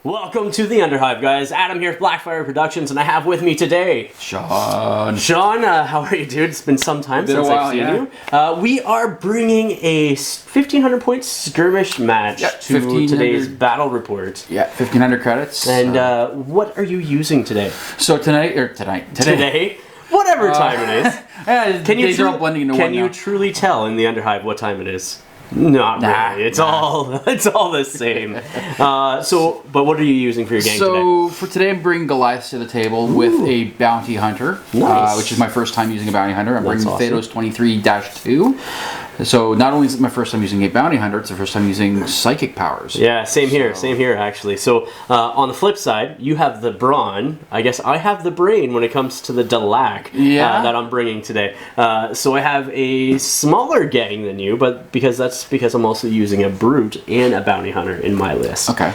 Welcome to the Underhive, guys. Adam here with Blackfyre Productions, and I have with me today Shawn. Shawn, how are you, dude? It's been some time since I've seen you. We are bringing a 1,500 point skirmish match to today's battle report. Yeah, 1,500 credits. And what are you using today? So today, whatever time it is. Can you truly tell in the Underhive what time it is? Not really. It's all the same. But what are you using for your game today? So for today, I'm bringing Goliaths to the table with a bounty hunter, which is my first time using a bounty hunter. I'm bringing Thedos 23-2. So not only is it my first time using a bounty hunter, it's the first time using psychic powers. Yeah, same here actually. So on the flip side, you have the brawn. I guess I have the brain when it comes to the Delaque that I'm bringing today. So I have a smaller gang than you, but because I'm also using a brute and a bounty hunter in my list. Okay.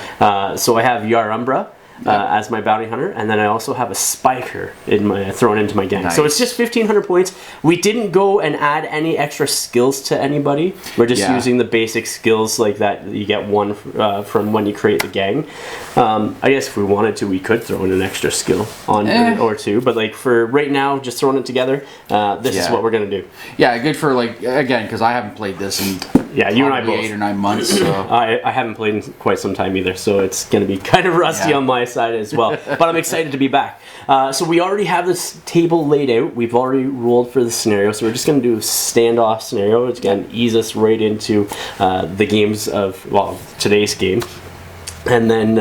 So I have Yarumbra as my bounty hunter, and then I also have a spiker thrown into my gang. Nice. So it's just 1,500 points. We didn't go and add any extra skills to anybody. We're just using the basic skills like that you get one from when you create the gang. I guess if we wanted to, we could throw in an extra skill on or two, but like for right now, just throwing it together, this is what we're gonna do. Yeah, good for again, because I haven't played this in you and I both 8 or 9 months. So. I haven't played in quite some time either, so it's going to be kind of rusty on my side as well. But I'm excited to be back. So we already have this table laid out. We've already rolled for the scenario, so we're just going to do a standoff scenario. It's going to ease us right into the games of, today's game. And then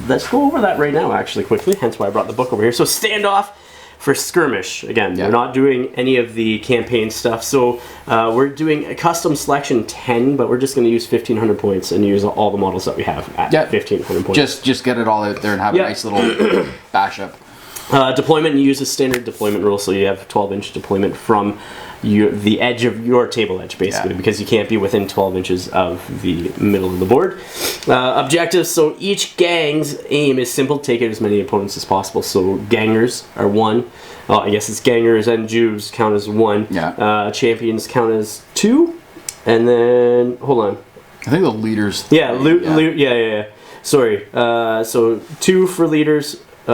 let's go over that right now, actually, quickly. Hence why I brought the book over here. So standoff. For skirmish, again, we're not doing any of the campaign stuff, so we're doing a custom selection 10, but we're just going to use 1,500 points and use all the models that we have at 1,500 points. Just get it all out there and have a nice little bash up. Deployment, you use a standard deployment rule, so you have 12-inch deployment from the edge of your table edge, basically, because you can't be within 12 inches of the middle of the board. Objectives, so each gang's aim is simple, take out as many opponents as possible. So gangers are 1. I guess it's gangers and Jews count as 1. Champions count as 2. And then, hold on. I think the leaders... Sorry. So 2 for leaders, 3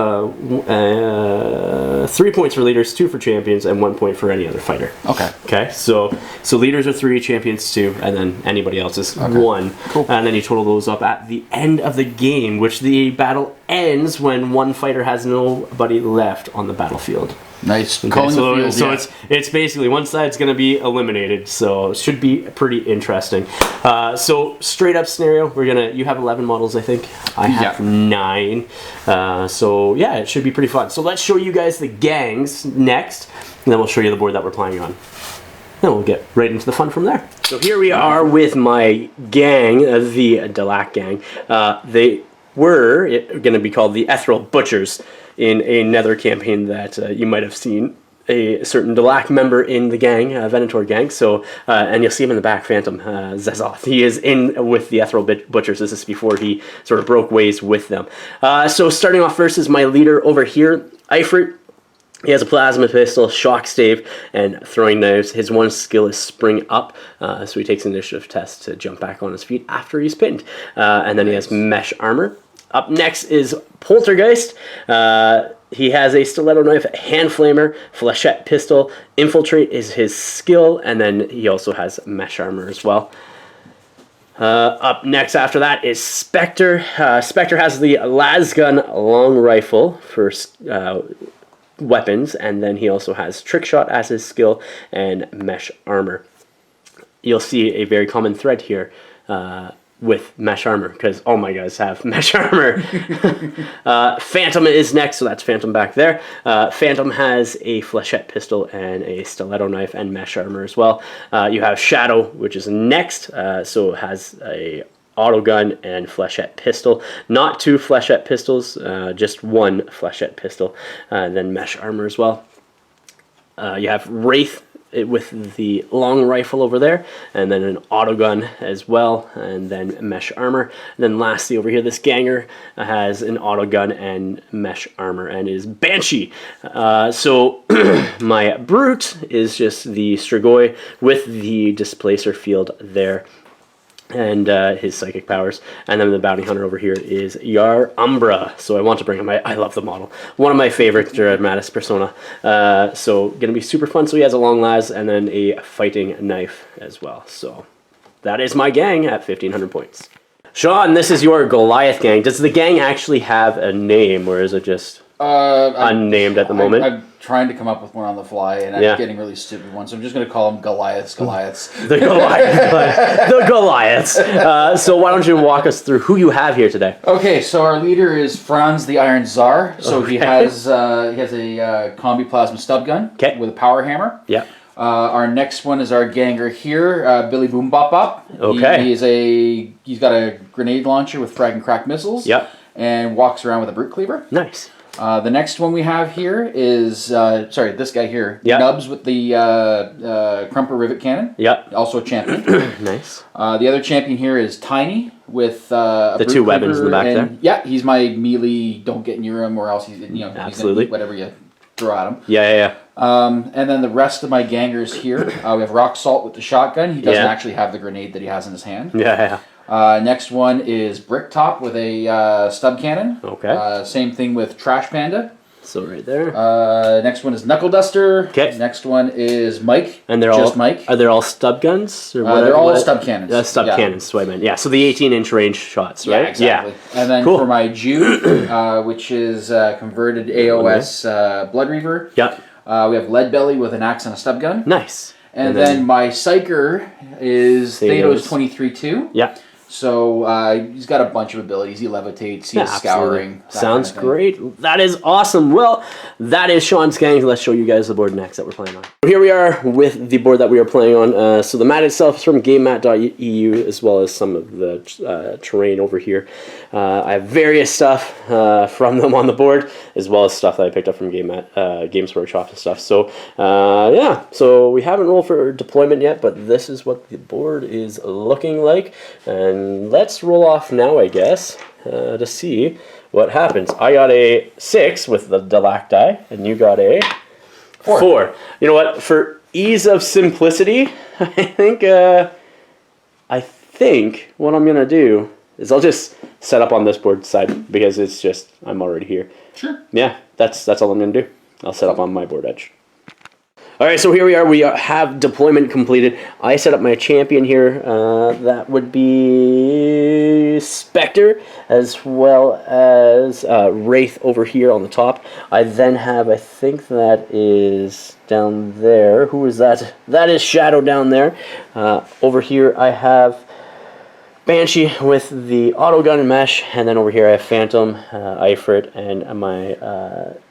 points for leaders, 2 for champions, and 1 point for any other fighter. Okay. So leaders are 3, champions 2, and then anybody else is 1. Cool. And then you total those up at the end of the game, which the battle ends when one fighter has nobody left on the battlefield. Nice. Okay, so it's basically one side's going to be eliminated, so it should be pretty interesting. So straight up scenario, you have 11 models, I think. I have 9. So yeah, it should be pretty fun. So let's show you guys the gangs next, and then we'll show you the board that we're playing on. Then we'll get right into the fun from there. So here we are with my gang, the Delaque gang. They were going to be called the Ethereal Butchers in another campaign that you might have seen a certain Delaque member in the gang, Venator gang. So, and you'll see him in the back, Phantom Zezoth. He is in with the Ethereal Butchers. This is before he sort of broke ways with them. So starting off first is my leader over here, Eifert. He has a plasma pistol, shock stave, and throwing knives. His one skill is spring up, so he takes an initiative test to jump back on his feet after he's pinned. And then he has mesh armor. Up next is Poltergeist. He has a stiletto knife, hand flamer, flechette pistol. Infiltrate is his skill, and then he also has mesh armor as well. Up next after that is Spectre. Spectre has the lasgun long rifle for weapons, and then he also has trick shot as his skill and mesh armor. You'll see a very common thread here with mesh armor, because all my guys have mesh armor. Phantom is next, so that's Phantom back there. Phantom has a flechette pistol and a stiletto knife and mesh armor as well. You have Shadow, which is next, so it has a auto gun and flechette pistol. Not 2 flechette pistols, just 1 flechette pistol, and then mesh armor as well. You have Wraith with the long rifle over there, and then an auto gun as well, and then mesh armor. And then lastly over here, this ganger has an auto gun and mesh armor and is Banshee. So my brute is just the Strigoi with the displacer field there. and his psychic powers. And then the bounty hunter over here is Yar Umbra. So I want to bring him. I love the model. One of my favorite Mantis persona. So going to be super fun. So he has a long las and then a fighting knife as well. So that is my gang at 1,500 points. Shawn, this is your Goliath gang. Does the gang actually have a name, or is it just unnamed at the moment? I'm trying to come up with one on the fly, and I'm getting really stupid ones. So I'm just going to call them Goliaths. The Goliaths. So why don't you walk us through who you have here today? Okay, so our leader is Franz the Iron Tsar. So he has a combi plasma stub gun with a power hammer. Yeah. Our next one is our ganger here, Billy Boom Bop Bop. Okay. He's got a grenade launcher with frag and crack missiles. Yep. And walks around with a brute cleaver. Nice. The next one we have here is this guy here. Yep. Nubs with the Crumper Rivet Cannon. Yep. Also a champion. Nice. The other champion here is Tiny with the two weapons in the back there. Yeah, he's my melee. Don't get near him, or else he's Absolutely. he's gonna eat whatever you throw at him. Yeah. And then the rest of my gangers here, we have Rock Salt with the shotgun. He doesn't actually have the grenade that he has in his hand. Yeah. Next one is Bricktop with a stub cannon. Okay. Same thing with Trash Panda. So right there. Next one is Knuckle Duster. Okay. Next one is Mike. And they're just all Mike. Are they all stub guns? Or they're all stub cannons. Stub cannons, so I meant. Yeah, so the 18-inch range shots, right? Yeah, exactly. Yeah. And then for my Jew, which is converted AOS Blood Reaver. Yep. We have Lead Belly with an axe and a stub gun. Nice. And then my Psyker is Thedos 23-2. Yeah. So he's got a bunch of abilities. He levitates, he has scouring. Sounds great. That is awesome. Well, that is Shawn's gang. Let's show you guys the board next that we're playing on. Here we are with the board that we are playing on. So the mat itself is from GameMat.eu, as well as some of the terrain over here. I have various stuff from them on the board, as well as stuff that I picked up from Games Workshop and stuff. So yeah, so we haven't rolled for deployment yet, but this is what the board is looking like. And let's roll off now, I guess, to see what happens. I got a 6 with the Delaque die, and you got a 4. You know what? For ease of simplicity, I think what I'm gonna do is I'll just set up on this board side because it's just I'm already here. Sure. Yeah, that's all I'm gonna do. I'll set up on my board edge. All right, so here we are. We have deployment completed. I set up my champion here. That would be Spectre, as well as Wraith over here on the top. I then have, I think that is down there. Who is that? That is Shadow down there. Over here I have Banshee with the auto gun and mesh, and then over here I have Phantom, Ifrit, and my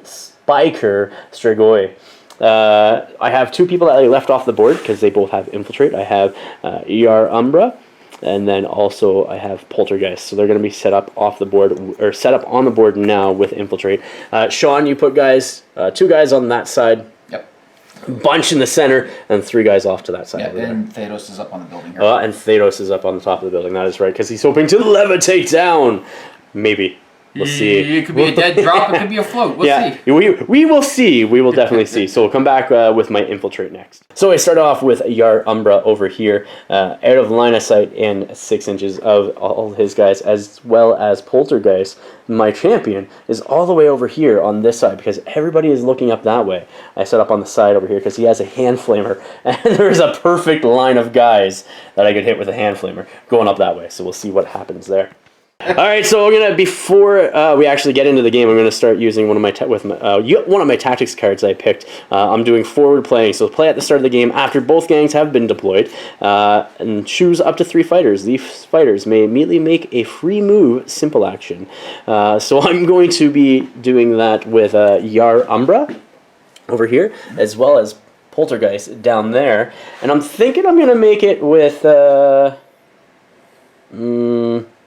Spiker, Strigoi. I have 2 people that I left off the board because they both have Infiltrate. I have Yar Umbra, and then also I have Poltergeist. So they're going to be set up off the board, or set up on the board now with Infiltrate. Shawn, you put 2 guys on that side. Yep. Bunch in the center, and 3 guys off to that side. Yeah, and Thedos is up on the building here. And Thedos is up on the top of the building. That is right, because he's hoping to levitate down. Maybe. We'll see. It could be a dead drop. It could be a float. We'll see. We will see. We will definitely see. So we'll come back with my Infiltrate next. So I start off with Yar Umbra over here, out of line of sight and 6 inches of all his guys, as well as Poltergeist. My champion is all the way over here on this side because everybody is looking up that way. I set up on the side over here because he has a hand flamer, and there's a perfect line of guys that I could hit with a hand flamer going up that way. So we'll see what happens there. All right, so we're gonna before we actually get into the game, I'm gonna start using one of my tactics cards I picked. I'm doing forward playing, so play at the start of the game after both gangs have been deployed, and choose up to 3 fighters. These fighters may immediately make a free move, simple action. So I'm going to be doing that with Yar Umbra over here, as well as Poltergeist down there, and I'm thinking I'm gonna make it with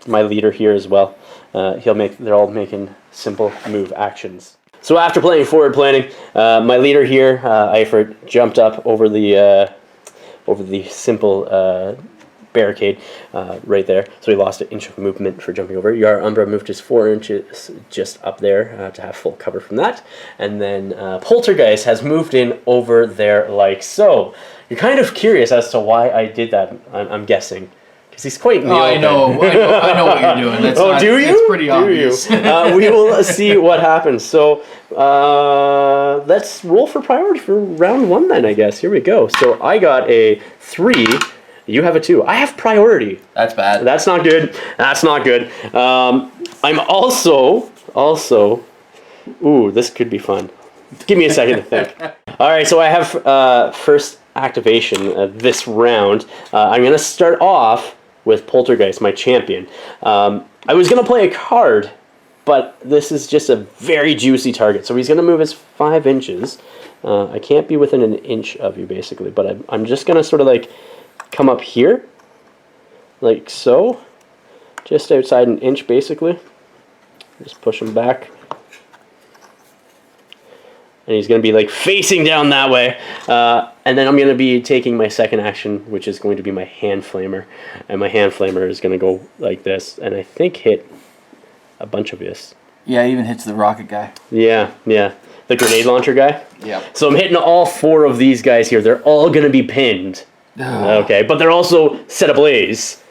my leader here as well. They're all making simple move actions. So after playing forward planning, my leader here, Ifrit, jumped up over the simple barricade right there. So he lost an inch of movement for jumping over. Yar Umbra moved his 4 inches just up there to have full cover from that. And then Poltergeist has moved in over there like so. You're kind of curious as to why I did that, I'm guessing. Because he's quite in the I know what you're doing. That's do you? It's pretty obvious. We will see what happens. So let's roll for priority for round 1 then, I guess. Here we go. So I got a 3. You have a 2. I have priority. That's bad. That's not good. That's not good. I'm also... Ooh, this could be fun. Give me a second to think. All right, so I have first activation this round. I'm going to start off with Poltergeist, my champion. I was going to play a card, but this is just a very juicy target. So he's going to move his 5 inches. I can't be within an inch of you, basically, but I'm just going to sort of like come up here, like so, just outside an inch, basically. Just push him back. And he's going to be like facing down that way. And then I'm going to be taking my second action, which is going to be my hand flamer. And my hand flamer is going to go like this. And I think hit a bunch of this. Yeah, even hits the rocket guy. Yeah. The grenade launcher guy. Yeah. So I'm hitting all 4 of these guys here. They're all going to be pinned. Okay, but they're also set ablaze.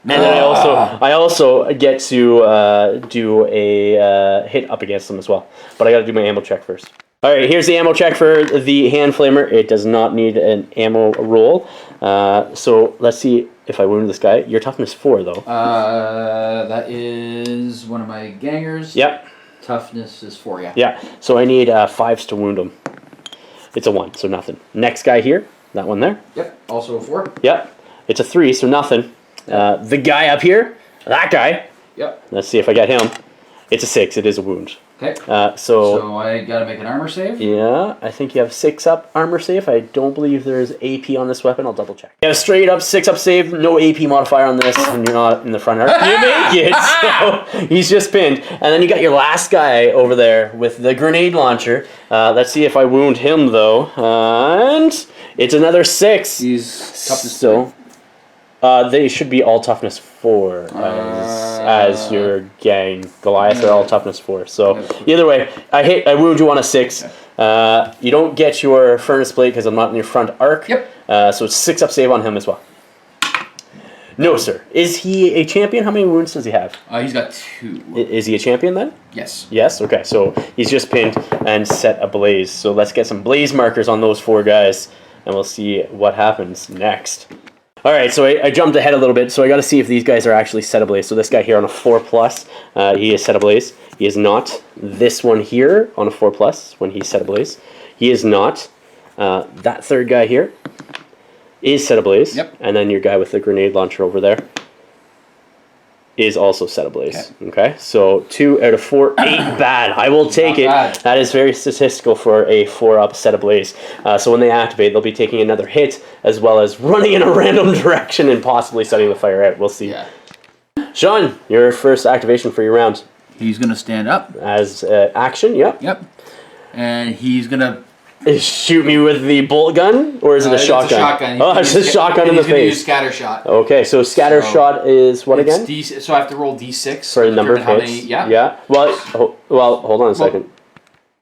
And then I also get to do a hit up against them as well. But I got to do my ammo check first. All right, here's the ammo check for the hand flamer. It does not need an ammo roll. So let's see if I wound this guy. Your toughness 4, though. That is one of my gangers. Yep. Toughness is 4, yeah. Yeah, so I need 5s to wound him. It's a 1, so nothing. Next guy here, that one there. Yep, also a 4. Yep, it's a 3, so nothing. The guy up here, that guy. Yep. Let's see if I get him. It's a 6, it is a wound. Okay. So I gotta make an armor save? Yeah, I think you have 6 up armor save. I don't believe there's AP on this weapon. I'll double check. You have straight up 6 up save, no AP modifier on this, and you're not in the front arc. You make it! So he's just pinned. And then you got your last guy over there with the grenade launcher. Let's see if I wound him, though. And it's another 6. He's toughness so they should be all toughness 4 as your gang. Goliath are all toughness 4. So either way, I wound you on a 6. You don't get your furnace blade because I'm not in your front arc. Yep. So it's 6 up save on him as well. No, sir. Is he a champion? How many wounds does he have? He's got 2. Is he a champion then? Yes. Yes? Okay, so he's just pinned and set ablaze. So let's get some blaze markers on those 4 guys, and we'll see what happens next. All right, so I jumped ahead a little bit, so I got to see if these guys are actually set ablaze. So this guy here on a 4+, he is set ablaze. He is not. This one here on a 4+ when he's set ablaze, he is not. That third guy here is set ablaze. Yep. And then your guy with the grenade launcher over there is also set ablaze. Okay, so 2 out of 4, 8 bad. I will take it. Bad. That is very statistical for a 4-up set ablaze. So when they activate, they'll be taking another hit as well as running in a random direction and possibly setting the fire out. We'll see. Yeah. Shawn, your first activation for your round. He's gonna stand up. As action, yep. Yep. And he's gonna shoot me with the bolt gun, or is it a shotgun? It's a shotgun. Oh, it's a shotgun in the He's gonna use face. scatter shot. Okay, so scatter shot is what again? So I have to roll D6 for the number of hits. Yeah. Well, hold on a second.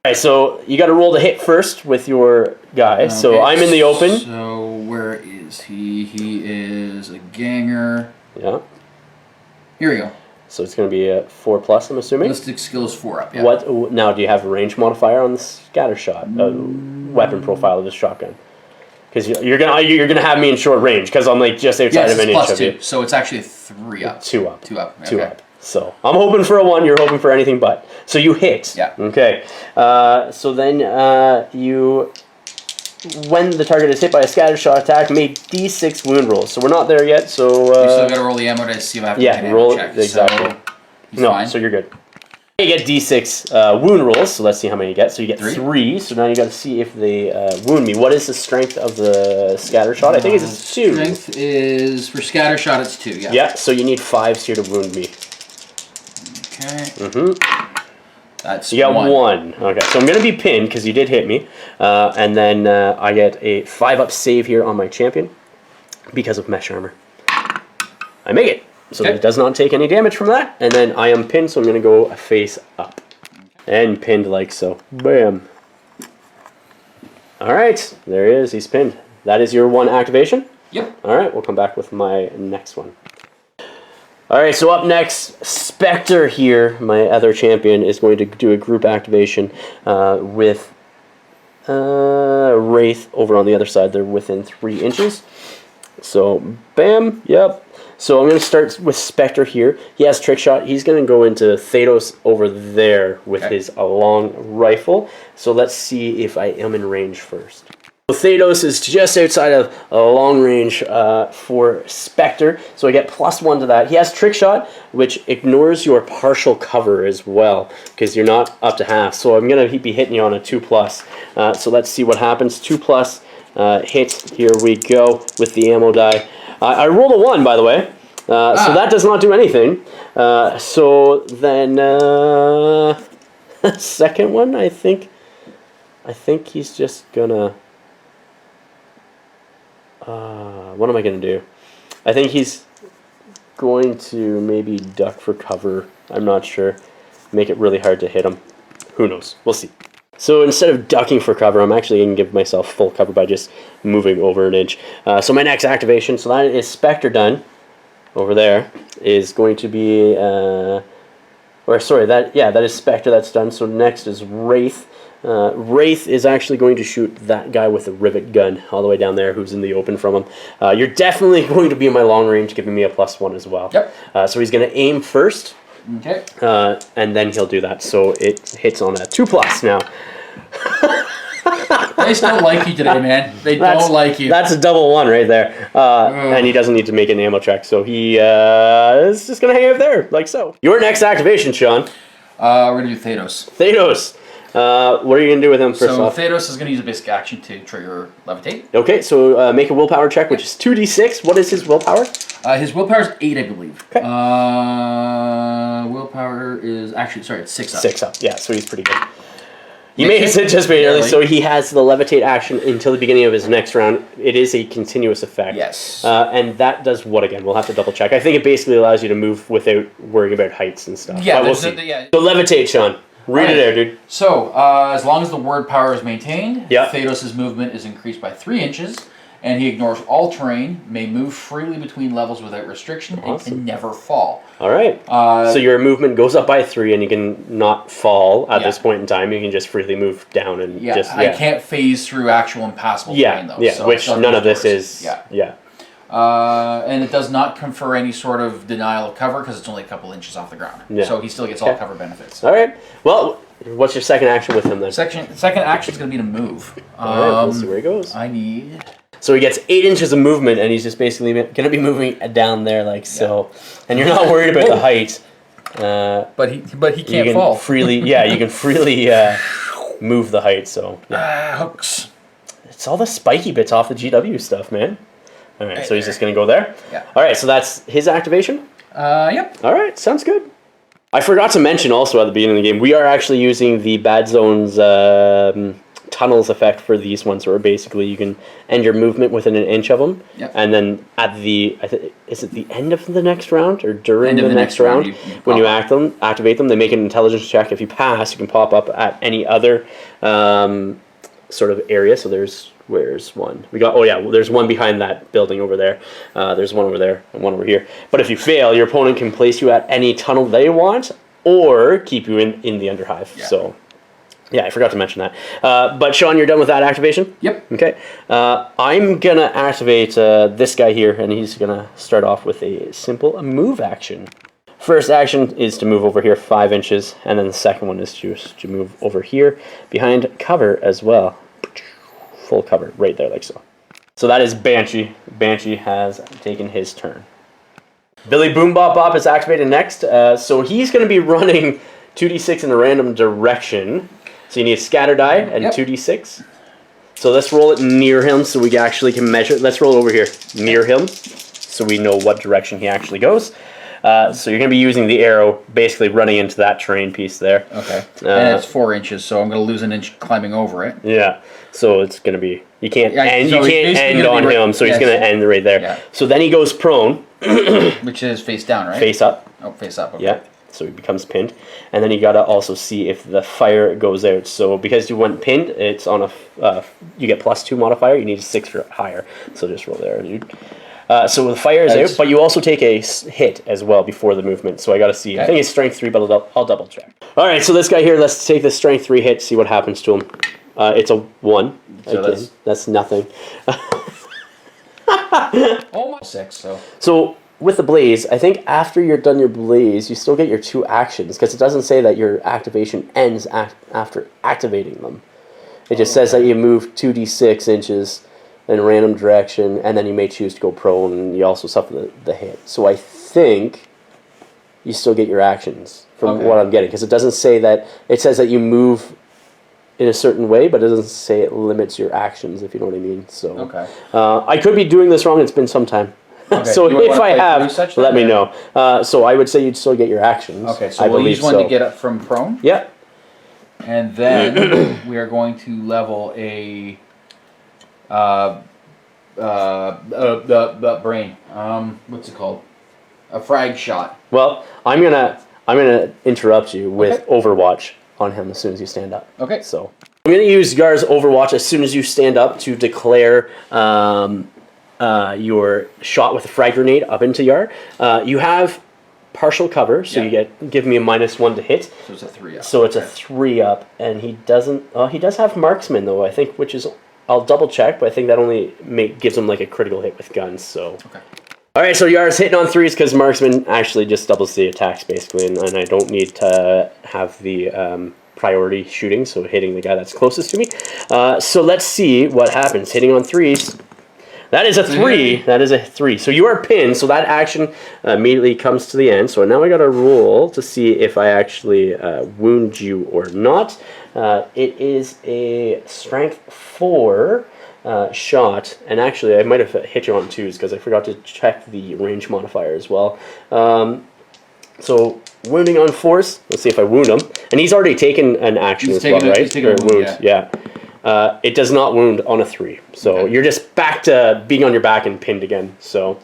Okay, so you got to roll the hit first with your guy. Okay, so I'm in the open. So where is he? He is a ganger. Yeah. Here we go. So it's going to be a 4+, I'm assuming. Ballistic skill is 4 up. Yeah. What now? Do you have a range modifier on the scatter shot weapon profile of this shotgun? Because you're gonna have me in short range because I'm like just outside of an inch of you. So it's actually a 3 up. 2 up. 2 up. Okay. 2 up. So I'm hoping for a 1. You're hoping for anything but. So you hit. Yeah. Okay. So then you, when the target is hit by a scatter shot attack, make D6 wound rolls. So we're not there yet. So you still got to roll the ammo to see if I have to make an ammo check. Exactly. So fine. So you're good. You get D6 wound rolls, so let's see how many you get. So you get 3. So now you got to see if they wound me. What is the strength of the scatter shot? I think it's 2. Strength is, for scatter shot, it's 2, yeah. Yeah, so you need 5s here to wound me. Okay. That's you got 1. Okay, so I'm going to be pinned because you did hit me. And then I get a 5-up save here on my champion because of mesh armor. I make it. So it does not take any damage from that. And then I am pinned, so I'm going to go face up. And pinned like so. Bam. All right, there he is. He's pinned. That is your 1 activation? Yep. All right, we'll come back with my next one. All right, so up next, Spectre here, my other champion, is going to do a group activation with Wraith over on the other side. They're within 3 inches. So, bam, yep. So I'm going to start with Spectre here. He has Trick Shot. He's going to go into Thanos over there with his long rifle. So let's see if I am in range first. Thanos is just outside of long range for Spectre, so I get +1 to that. He has Trick Shot, which ignores your partial cover as well, because you're not up to half. So I'm going to be hitting you on a 2+. So let's see what happens. 2+ hit. Here we go with the ammo die. I rolled a 1, by the way, so that does not do anything. So then second one, I think he's just gonna. What am I going to do? I think he's going to maybe duck for cover. I'm not sure. Make it really hard to hit him. Who knows? We'll see. So instead of ducking for cover, I'm actually going to give myself full cover by just moving over an inch. So my next activation, so that is Spectre done. Over there is going to be... that is Spectre that's done. So next is Wraith. Wraith is actually going to shoot that guy with a rivet gun all the way down there who's in the open from him. You're definitely going to be in my long range, giving me a +1 as well. Yep. So he's going to aim first. Okay. And then he'll do that. So it hits on a 2+ now. They still like you today, man. They don't like you. That's a double 1 right there. And he doesn't need to make an ammo check. So he is just going to hang out there, like so. Your next activation, Shawn. We're going to do Thanos. Thanos. What are you going to do with him first off? So Thanos is going to use a basic action to trigger Levitate. Okay, so make a willpower check, which is 2d6. What is his willpower? His willpower is 8, I believe. Okay. Willpower is actually, sorry, it's 6 up. 6 up, yeah, so he's pretty good. He makes it just barely, so he has the Levitate action until the beginning of his next round. It is a continuous effect. Yes. And that does what again? We'll have to double check. I think it basically allows you to move without worrying about heights and stuff. Yeah, we'll see. So Levitate, Shawn. Read it there, dude. So, as long as the word power is maintained, yep. Thanos' movement is increased by 3 inches, and he ignores all terrain, may move freely between levels without restriction, and can never fall. All right. So your movement goes up by 3, and you can not fall at this point in time. You can just freely move down and I can't phase through actual impassable terrain, though. Yeah, so which none of this is. Yeah. And it does not confer any sort of denial of cover because it's only a couple inches off the ground. Yeah. So he still gets all cover benefits. All right. Well, what's your second action with him then? Second action is going to be to move. All right, we'll see where he goes. I need... So he gets 8 inches of movement, and he's just basically going to be moving down there like so. And you're not worried about the height. But he can't fall. You can freely move the height. So hooks. It's all the spiky bits off the GW stuff, man. All right, so he's just going to go there? Yeah. All right, so that's his activation? Yep. All right, sounds good. I forgot to mention also at the beginning of the game, we are actually using the Bad Zone's tunnels effect for these ones, where basically you can end your movement within an inch of them. Yep. And then at the, is it the end of the next round or during the next round? When you activate them, they make an intelligence check. If you pass, you can pop up at any other sort of area. So where's one? There's one behind that building over there. There's one over there and one over here. But if you fail, your opponent can place you at any tunnel they want or keep you in the Underhive. Yeah. So, yeah, I forgot to mention that. But Shawn, you're done with that activation? Yep. Okay. I'm going to activate this guy here, and he's going to start off with a simple move action. First action is to move over here 5 inches, and then the second one is to move over here behind cover as well. Full cover right there like so. So that is Banshee. Banshee has taken his turn. Billy Boom Bop Bop is activated next. So he's going to be running 2d6 in a random direction. So you need a scatter die and 2d6. So let's roll it near him so we actually can measure. Let's roll over here near him so we know what direction he actually goes. So you're going to be using the arrow, basically running into that terrain piece there. Okay. And it's 4 inches, so I'm going to lose an inch climbing over it. Yeah. So it's going to be, you can't end on him, so he's going to end right there. Yeah. So then he goes prone. Which is face down, right? Face up. Oh, face up. Okay. Yeah. So he becomes pinned. And then you got to also see if the fire goes out. So because you went pinned, it's on a, you get +2 modifier. You need a 6 or higher. So just roll there, dude. So the fire is out, but you also take a hit as well before the movement. So I got to see. Okay. I think it's strength 3, but I'll double check. All right, so this guy here, let's take the strength 3 hit, see what happens to him. It's a 1. So that's nothing. Oh my 6. So with the blaze, I think after you're done your blaze, you still get your 2 actions because it doesn't say that your activation ends after activating them. It just says that you move 2d6 inches in a random direction, and then you may choose to go prone, and you also suffer the hit. So I think you still get your actions from what I'm getting, because it doesn't say that. It says that you move in a certain way, but it doesn't say it limits your actions, if you know what I mean. So I could be doing this wrong. It's been some time. Okay. So if I have, let me know. So I would say you'd still get your actions. Okay, so we'll use one to get up from prone? Yeah. And then we are going to level a the brain. What's it called? A frag shot. Well, I'm gonna interrupt you with Overwatch on him as soon as you stand up. Okay. So I'm gonna use Gar's Overwatch as soon as you stand up to declare your shot with a frag grenade up into Yar. You have partial cover, so you give me a -1 to hit. So it's a 3 up. So it's a 3 up, and he doesn't. He does have marksman though, I think, which is, I'll double check, but I think that only gives him like a critical hit with guns. So. Okay. All right, so Yar's hitting on 3s because marksman actually just doubles the attacks basically, and I don't need to have the priority shooting, so hitting the guy that's closest to me. So let's see what happens. Hitting on 3s. That is a 3. That is a 3. So you are pinned, so that action immediately comes to the end. So now I got to roll to see if I actually wound you or not. It is a strength 4 shot, and actually I might have hit you on 2s because I forgot to check the range modifier as well. So wounding on force. Let's see if I wound him. And he's already taken an action as well, right? He's taken a wound, yeah. It does not wound on a 3. So you're just back to being on your back and pinned again. So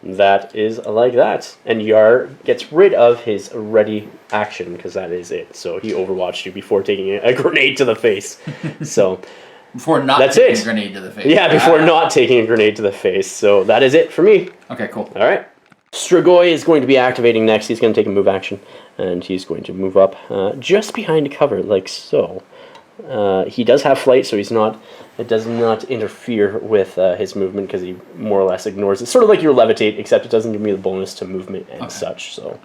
that is like that. And Yar gets rid of his ready action because that is it. So he overwatched you before taking a grenade to the face. So before not taking a grenade to the face. Yeah, before not taking a grenade to the face. So that is it for me. Okay, cool. All right. Strigoi is going to be activating next. He's going to take a move action, and he's going to move up just behind cover, like so. He does have flight, so it does not interfere with his movement because he more or less ignores it. Sort of like your levitate, except it doesn't give me the bonus to movement and such. So,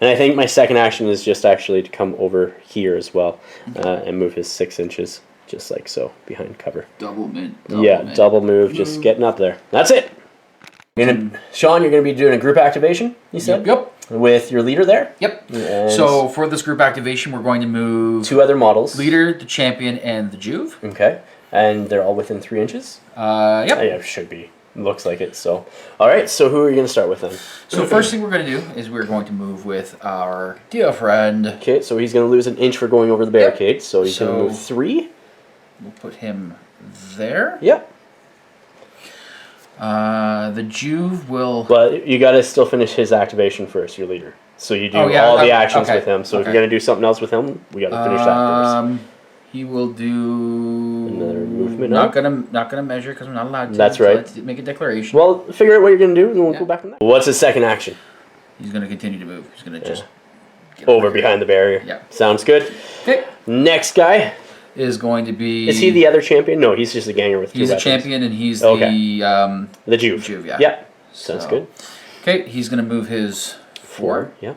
and I think my second action is just actually to come over here as well and move his 6 inches, just like so, behind cover. Double move. Double move, just getting up there. That's it. Shawn, you're going to be doing a group activation, you said? Yep. With your leader there? Yep. And so for this group activation, we're going to move 2 other models. Leader, the champion, and the Juve. Okay. And they're all within 3 inches? Yep. Yeah, should be. Looks like it. So, all right. So who are you going to start with then? So first thing we're going to do is we're going to move with our dear friend. Okay. So he's going to lose an inch for going over the barricade. Yep. So he's going to move 3. We'll put him there. Yep. The Juve will. But you got to still finish his activation first, your leader. So you do all the actions with him. So if you're going to do something else with him, we got to finish that first. He will do another movement. Not gonna measure because I'm not allowed to. That's right. Let's make a declaration. Well, figure out what you're gonna do, and then we'll go back from there. What's his second action? He's gonna continue to move. He's gonna just get over behind the barrier. Yeah. Sounds good. Okay. Next guy is going to be. Is he the other champion? No, he's just a ganger with 2 weapons. He's a champion, and he's the Juve. Juve, yeah. Yeah. Sounds good. Okay, he's gonna move his 4. Yeah.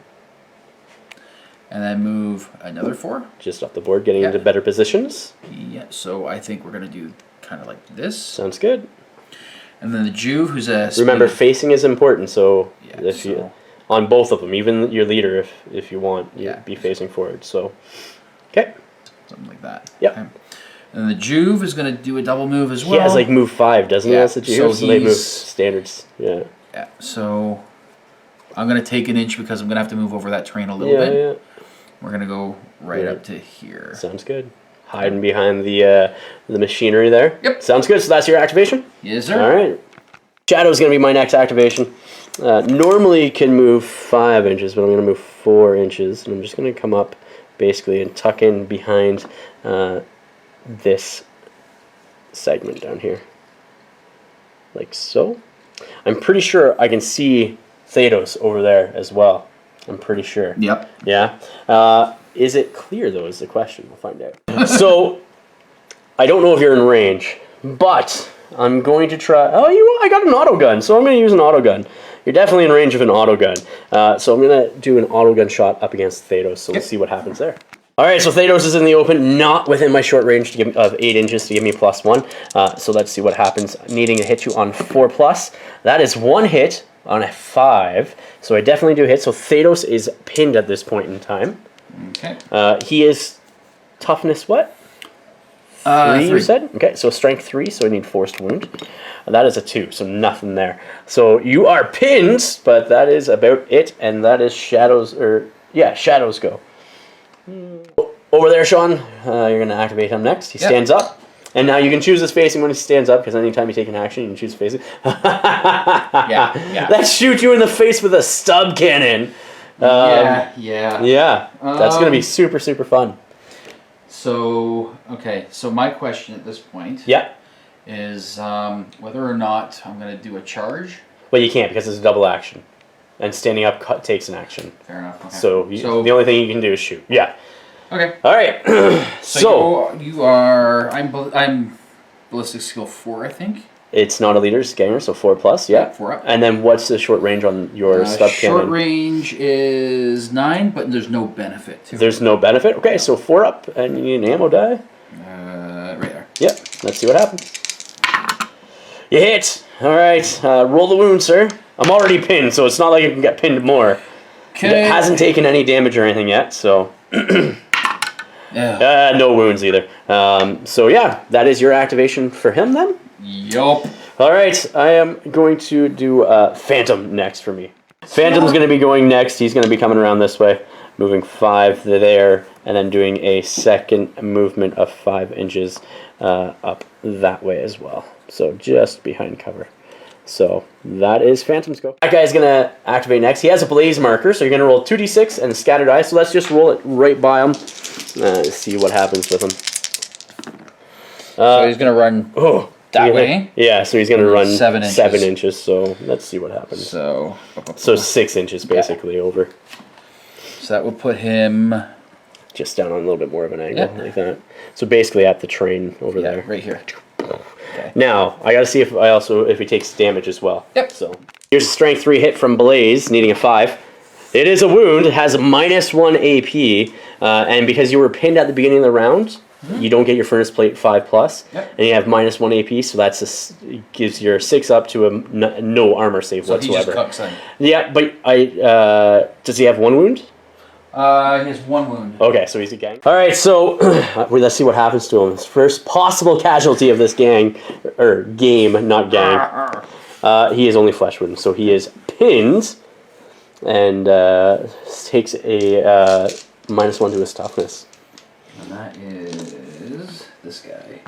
And then move another 4. Just off the board, getting into better positions. Yeah, so I think we're going to do kind of like this. Sounds good. And then the Juve, who's a... Remember, facing is important, so if you on both of them, even your leader, if you want, be facing forward. So, okay. Something like that. Yep. Okay. And the Juve is going to do a double move as well. He has like move 5, doesn't he? That's the Juve. So they move standards. Yeah. Yeah, so I'm going to take an inch because I'm going to have to move over that terrain a little bit. Yeah. We're gonna go right up to here. Normally good. Hiding behind the machinery there. Yep. Sounds good. So that's your activation? Yes, sir. All right. Shadow's gonna be my next activation. Normally can move 5 inches, but I'm gonna move 4 inches, and I'm just gonna come up basically and tuck in behind this segment down here, like so. I'm pretty sure I can see Thedos over there as well. I'm pretty sure. Yep. Yeah. Is it clear, though, is the question. We'll find out. So, I don't know if you're in range, but I'm going to try... Oh, I got an auto gun, so I'm going to use an auto gun. You're definitely in range of an auto gun. So I'm going to do an auto gun shot up against Thedos, so let's see what happens there. All right, so Thedos is in the open, not within my short range of 8 inches to give me +1. So let's see what happens. Needing to hit you on 4+. That is 1 hit on a 5. So I definitely do hit. So Thedos is pinned at this point in time. Okay. He is toughness what? 3, you said? Okay, so strength 3, so I need forced wound. That is a 2, so nothing there. So you are pinned, but that is about it, and that is shadows, shadows go. Over there, Shawn, you're going to activate him next. He stands up, and now you can choose his facing when he stands up, because anytime you take an action, you can choose facing. Yeah. Let's shoot you in the face with a stub cannon. Yeah. That's going to be super, super fun. So, okay, so my question at this point is whether or not I'm going to do a charge. Well, you can't because it's a double action. And standing up takes an action. Fair enough. Okay. So the only thing you can do is shoot. Yeah. Okay. All right. So you are... I'm ballistic skill 4, I think. It's not a leader's ganger, so 4+, yeah. 4 up. And then what's the short range on your stub cannon? Short range is 9, but there's no benefit to it. There's no benefit? Okay, so 4 up, and you need an ammo die? Right there. Yep, let's see what happens. You hit! Alright, roll the wound, sir. I'm already pinned, so it's not like you can get pinned more. Okay. It hasn't taken any damage or anything yet, so... no wounds either. So yeah, that is your activation for him then? Yup. Alright, I am going to do Phantom next for me. Phantom's going to be going next. He's going to be coming around this way, moving 5 there, and then doing a second movement of 5 inches up that way as well. So just behind cover. So that is Phantom's go. That guy's going to activate next. He has a blaze marker, so you're going to roll 2d6 and a scatter die. So let's just roll it right by him. See what happens with him. So he's going to run that way? Yeah, so he's going to run 7 inches. 7 inches, so let's see what happens. So 6 inches basically over. So that would put him... just down on a little bit more of an angle like that. So basically at the train over there. Right here. Okay. Now, I gotta see if he takes damage as well. Yep. So here's a strength 3 hit from Blaze, needing a 5. It is a wound, it has a -1 AP, and because you were pinned at the beginning of the round, you don't get your furnace plate 5+, and you have -1 AP, so that's gives your 6 up to a no armor save whatsoever. So he just cucks in. Yeah, but does he have 1 wound? He has 1 wound. Okay, so he's a gang. All right, so let's see what happens to him. His first possible casualty of this game, not gang. He is only flesh wound, so he is pinned and takes a -1 to his toughness. And that is this guy.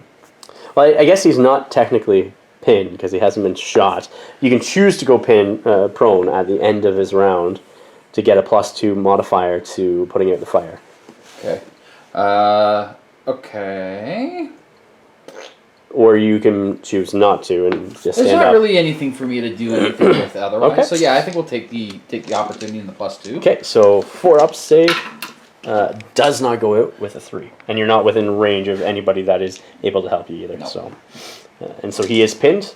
Well, I guess he's not technically pinned because he hasn't been shot. You can choose to go prone at the end of his round to get a +2 modifier to putting out the fire. Okay. Okay. Or you can choose not to and just stand up. There's not really anything for me to do anything with otherwise. Okay. So yeah, I think we'll take the opportunity in the +2. Okay, so 4 up save does not go out with a 3, and you're not within range of anybody that is able to help you either. No. So, and so he is pinned.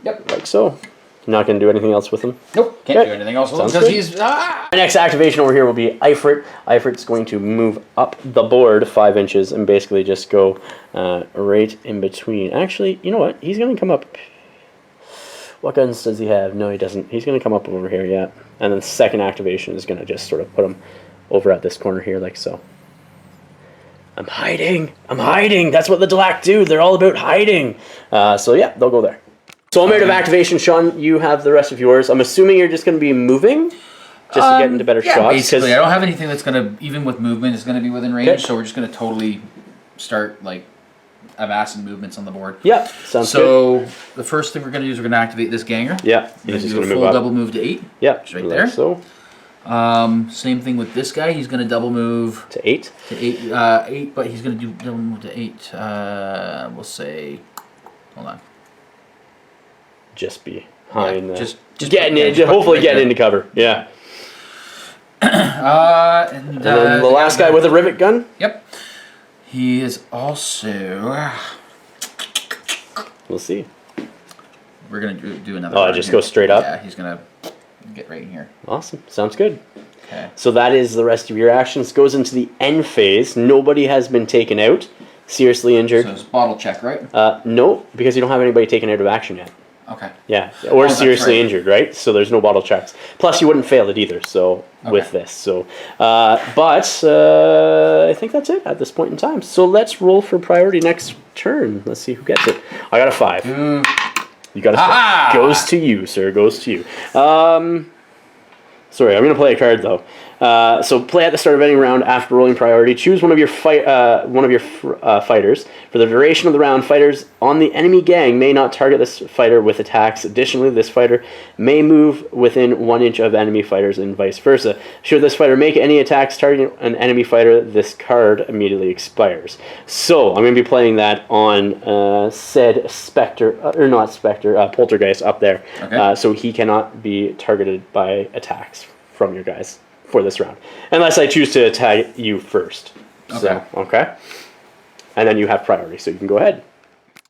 Yep. Like so. Not going to do anything else with him? Nope, can't do anything else with him because he's... My next activation over here will be Ifrit. Ifrit's going to move up the board 5 inches and basically just go right in between. Actually, you know what? He's going to come up... What guns does he have? No, he doesn't. He's going to come up over here, yeah. And then the second activation is going to just sort of put him over at this corner here, like so. I'm hiding! I'm hiding! That's what the Delaque do! They're all about hiding! So yeah, they'll go there. So I'm out of activation. Shawn, you have the rest of yours. I'm assuming you're just going to be moving just to get into better shots. Basically. I don't have anything that's going to, even with movement, is going to be within range. So we're just going to totally start like amassing movements on the board. Yeah, sounds good. So the first thing we're going to do is we're going to activate this ganger. Yeah, he's just going to do a full double move to 8. Yeah, just right there. So. Same thing with this guy. He's going to double move to 8. To 8, but he's going to do double move to 8. We'll say, hold on. Just be behind just getting in, hopefully getting into cover. Yeah. And then the last guy with a rivet gun. Yep. He is also. We'll see. We're gonna do another. Oh, just go straight up. Yeah, he's gonna get right in here. Awesome. Sounds good. Okay. So that is the rest of your actions. Goes into the end phase. Nobody has been taken out. Seriously injured. So it's bottle check, right? No, because you don't have anybody taken out of action yet. Okay. Yeah, or seriously right. injured, right? So there's no bottle checks. Plus, you wouldn't fail it either. So with this, so but I think that's it at this point in time. So let's roll for priority next turn. Let's see who gets it. I got a 5. You got a 5. Goes to you, sir. Goes to you. Sorry, I'm gonna play a card though. So play at the start of any round after rolling priority. Choose one of your fighters. For the duration of the round, fighters on the enemy gang may not target this fighter with attacks. Additionally, this fighter may move within 1 inch of enemy fighters and vice versa. Should this fighter make any attacks targeting an enemy fighter, this card immediately expires. So I'm going to be playing that on said Spectre, or not Spectre, Poltergeist up there. Okay. So he cannot be targeted by attacks from your guys for this round, unless I choose to attack you first. Okay. So, okay. And then you have priority, so you can go ahead.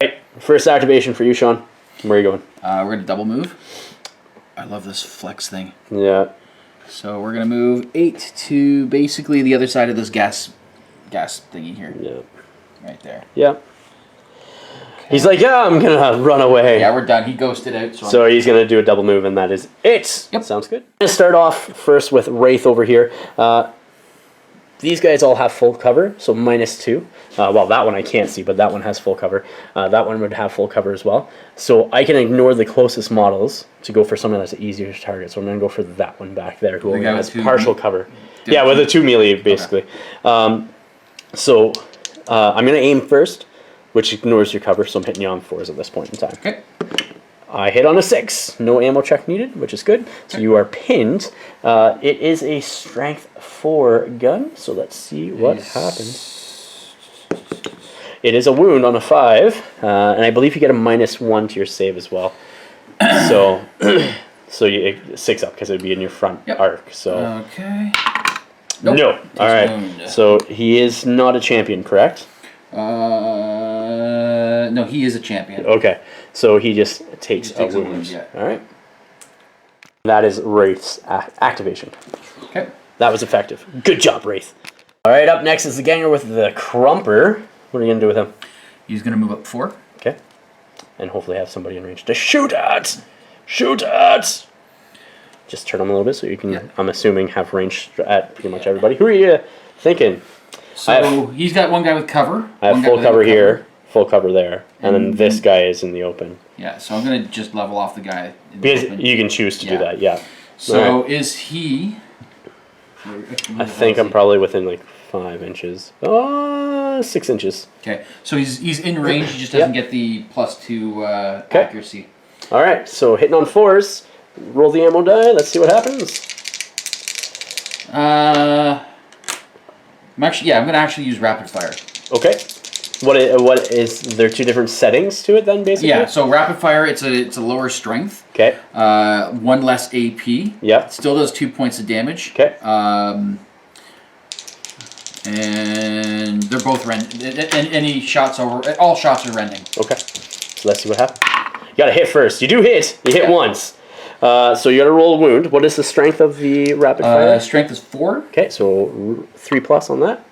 Right. First activation for you, Shawn. Where are you going? We're going to double move. I love this flex thing. Yeah. So we're going to move 8 to basically the other side of this gas thingy here. Yeah. Right there. Yeah. He's like, yeah, I'm going to run away. Yeah, we're done. He ghosted out. So he's going to do a double move, and that is it. Yep. Sounds good. I'm going to start off first with Wraith over here. These guys all have full cover, so -2. Well, that one I can't see, but that one has full cover. That one would have full cover as well. So I can ignore the closest models to go for something that's easier to target. So I'm going to go for that one back there, who only has partial cover. Yeah, with a 2 melee, basically. Okay. So I'm going to aim first, which ignores your cover, so I'm hitting you on 4s at this point in time. Okay. I hit on a 6. No ammo check needed, which is good. So you are pinned. It is a strength 4 gun, so let's see what happens. It is a wound on a 5, and I believe you get a -1 to your save as well. So, you 6 up because it would be in your front arc. So okay. Nope. No. All right. So he is not a champion, correct? No, he is a champion. Okay, so he just takes a wound. Yeah. All right. That is Wraith's activation. Okay. That was effective. Good job, Wraith. All right, up next is the ganger with the Crumper. What are you going to do with him? He's going to move up 4. Okay. And hopefully have somebody in range to shoot at. Shoot at! Just turn him a little bit so you can, I'm assuming, have range at pretty much everybody. Who are you thinking? So he's got one guy with cover. I have full cover here, full cover there, and then this guy is in the open. Yeah, so I'm going to just level off the guy. Because you can choose to do that, yeah. So is he... I think I'm probably within like 5 inches. 6 inches. Okay, so he's in range, he just doesn't get the +2 accuracy. All right, so hitting on 4s. Roll the ammo die, let's see what happens. I'm going to actually use rapid fire. Okay. What is there 2 different settings to it then, basically? Yeah, so rapid fire, it's a lower strength. Okay. 1 less AP. Yep. Still does 2 points of damage. Okay. And they're both any shots over, all shots are rending. Okay. So let's see what happens. You gotta hit first. You do hit. You hit once. So you gotta roll a wound. What is the strength of the rapid fire? Strength is 4. Okay, so 3+ on that.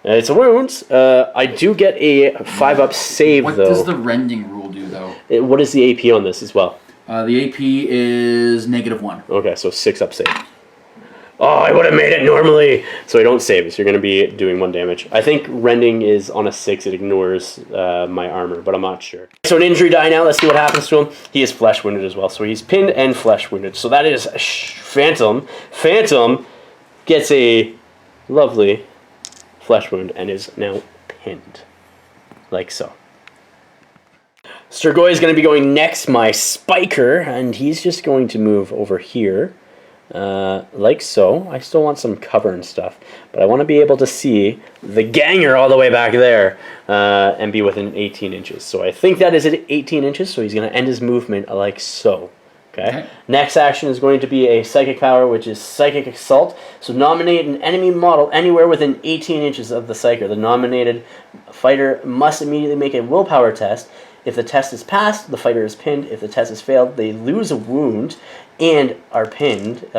It's a wound. I do get a 5-up save, though. What does the rending rule do, though? What is the AP on this as well? The AP is -1. Okay, so 6-up save. Oh, I would have made it normally. So I don't save, so you're going to be doing 1 damage. I think rending is on a 6. It ignores my armor, but I'm not sure. So an injury die now. Let's see what happens to him. He is flesh wounded as well. So he's pinned and flesh wounded. So that is Phantom. Phantom gets a lovely flesh wound and is now pinned. Like so. Strigoi is going to be going next, my Spiker, and he's just going to move over here. like so. I still want some cover and stuff, but I want to be able to see the ganger all the way back there and be within 18 inches. So I think that is at 18 inches, so he's going to end his movement like so. Okay. Next action is going to be a psychic power, which is Psychic Assault. So nominate an enemy model anywhere within 18 inches of the psyker. The nominated fighter must immediately make a willpower test. If the test is passed, the fighter is pinned. If the test is failed, they lose a wound and are pinned.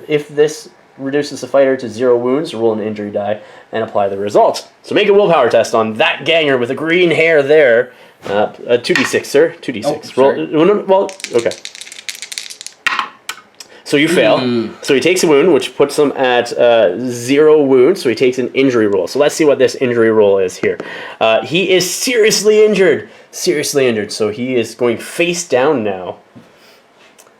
If this reduces the fighter to 0 wounds, roll an injury die and apply the results. So make a willpower test on that ganger with the green hair there. 2d6, sir. 2d6. Roll. Well, okay. So you fail. So he takes a wound, which puts him at 0 wounds. So he takes an injury roll. So let's see what this injury roll is here. He is seriously injured. Seriously injured. So he is going face down now.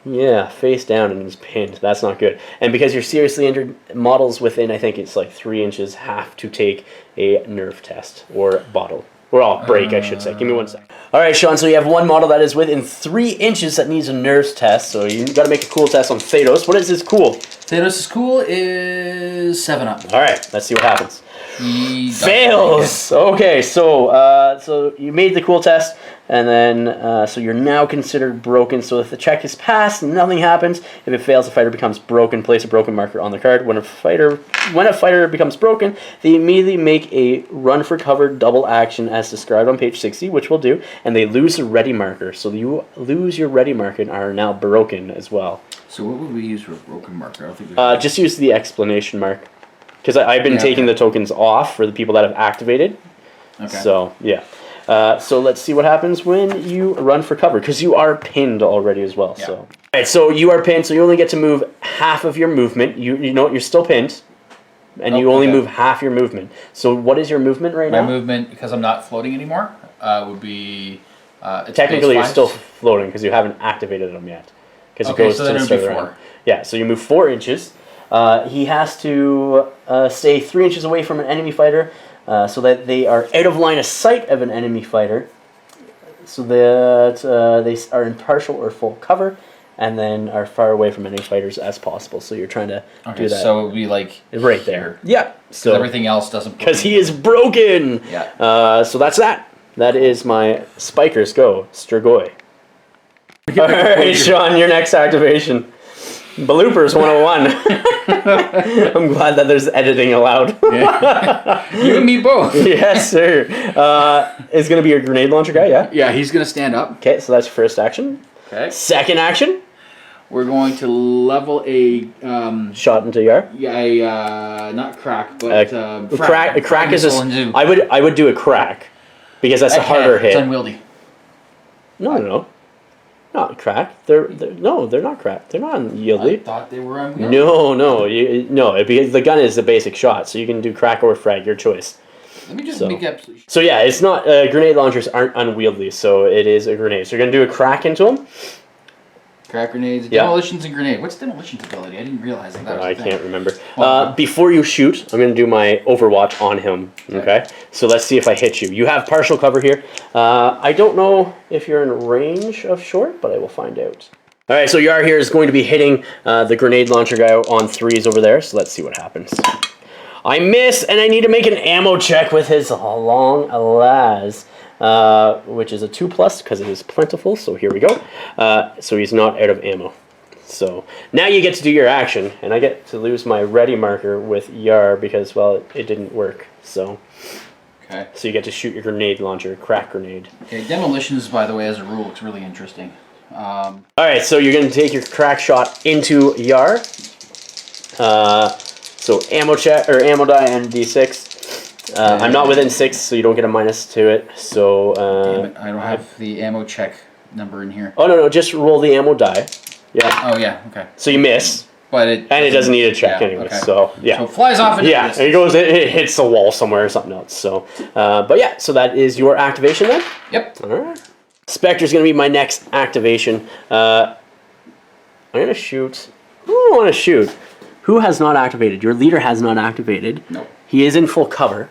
Yeah, face down and he's pinned. That's not good. And because you're seriously injured, models within, I think it's like 3 inches, have to take a nerve test or bottle. Or break, I should say. Give me 1 second. All right, Shawn, so you have one model that is within 3 inches that needs a nerves test. So you got to make a cool test on Thanos. What is his cool? Thanos' cool is 7-up. All right, let's see what happens. He fails. Okay, so you made the cool test, and then so you're now considered broken. So if the check is passed, nothing happens. If it fails, the fighter becomes broken. Place a broken marker on the card. When a fighter becomes broken, they immediately make a run for cover double action as described on page 60, which we'll do, and they lose a ready marker. So you lose your ready marker and are now broken as well. So what would we use for a broken marker? I don't think just use the explanation mark. Because I've been taking the tokens off for the people that have activated. Okay. So, yeah. So let's see what happens when you run for cover. Because you are pinned already as well. Yeah. So. All right, so you are pinned. So you only get to move half of your movement. You know you're still pinned. And you only move half your movement. So what is your movement right now? My movement, because I'm not floating anymore, would be... technically, you're still floating because you haven't activated them yet. Because it goes to the start of the round. Yeah, so you move 4 inches. He has to stay 3 inches away from an enemy fighter so that they are out of line of sight of an enemy fighter so that they are in partial or full cover and then are far away from any fighters as possible. So you're trying to do that. So it would be like right there. Yeah. So everything else doesn't... Because he is broken! Yeah. So that's that. That is my Spikers Go, Strigoi. Alright, Shawn, your next activation. Bloopers 101. I'm glad that there's editing allowed. You and me both. Yes, sir. Is going to be your grenade launcher guy, yeah? Yeah, he's going to stand up. Okay, so that's first action. Okay. Second action. We're going to level a... shot into Yar? Yeah, not crack, but... crack is a... I would do a crack, because that's a harder hit. It's unwieldy. No. Not crack. They're not crack. They're not unwieldy. I thought they were unwieldy. No. Because the gun is the basic shot, so you can do crack or frag, your choice. Let me just make up. So yeah, it's not grenade launchers aren't unwieldy, so it is a grenade. So you're gonna do a crack into them. Crack grenades, demolitions, and grenade. What's demolition's ability? I didn't realize that. I can't remember. Before you shoot, I'm going to do my Overwatch on him. Okay? So let's see if I hit you. You have partial cover here. I don't know if you're in range of short, but I will find out. All right, so Yar here is going to be hitting the grenade launcher guy on 3s over there. So let's see what happens. I miss, and I need to make an ammo check with his long las. Which is a 2+ because it is plentiful, so here we go. So he's not out of ammo. So now you get to do your action, and I get to lose my ready marker with Yar because, well, it didn't work. So you get to shoot your grenade launcher, crack grenade. Okay, demolitions, by the way, as a rule, looks really interesting. All right, so you're going to take your crack shot into Yar. So ammo check or ammo die and d6. I'm not within 6, so you don't get a minus to it. So damn it, I don't have the ammo check number in here. Oh no, just roll the ammo die. Yeah. Oh yeah, okay. So you miss, but it doesn't need a check anyway. Okay. So yeah. So it flies off. Into and it hits the wall somewhere or something else. So, but yeah, so that is your activation then. Yep. All right. Spectre's gonna be my next activation. I'm gonna shoot. Who do I want to shoot? Who has not activated? Your leader has not activated. Nope. He is in full cover.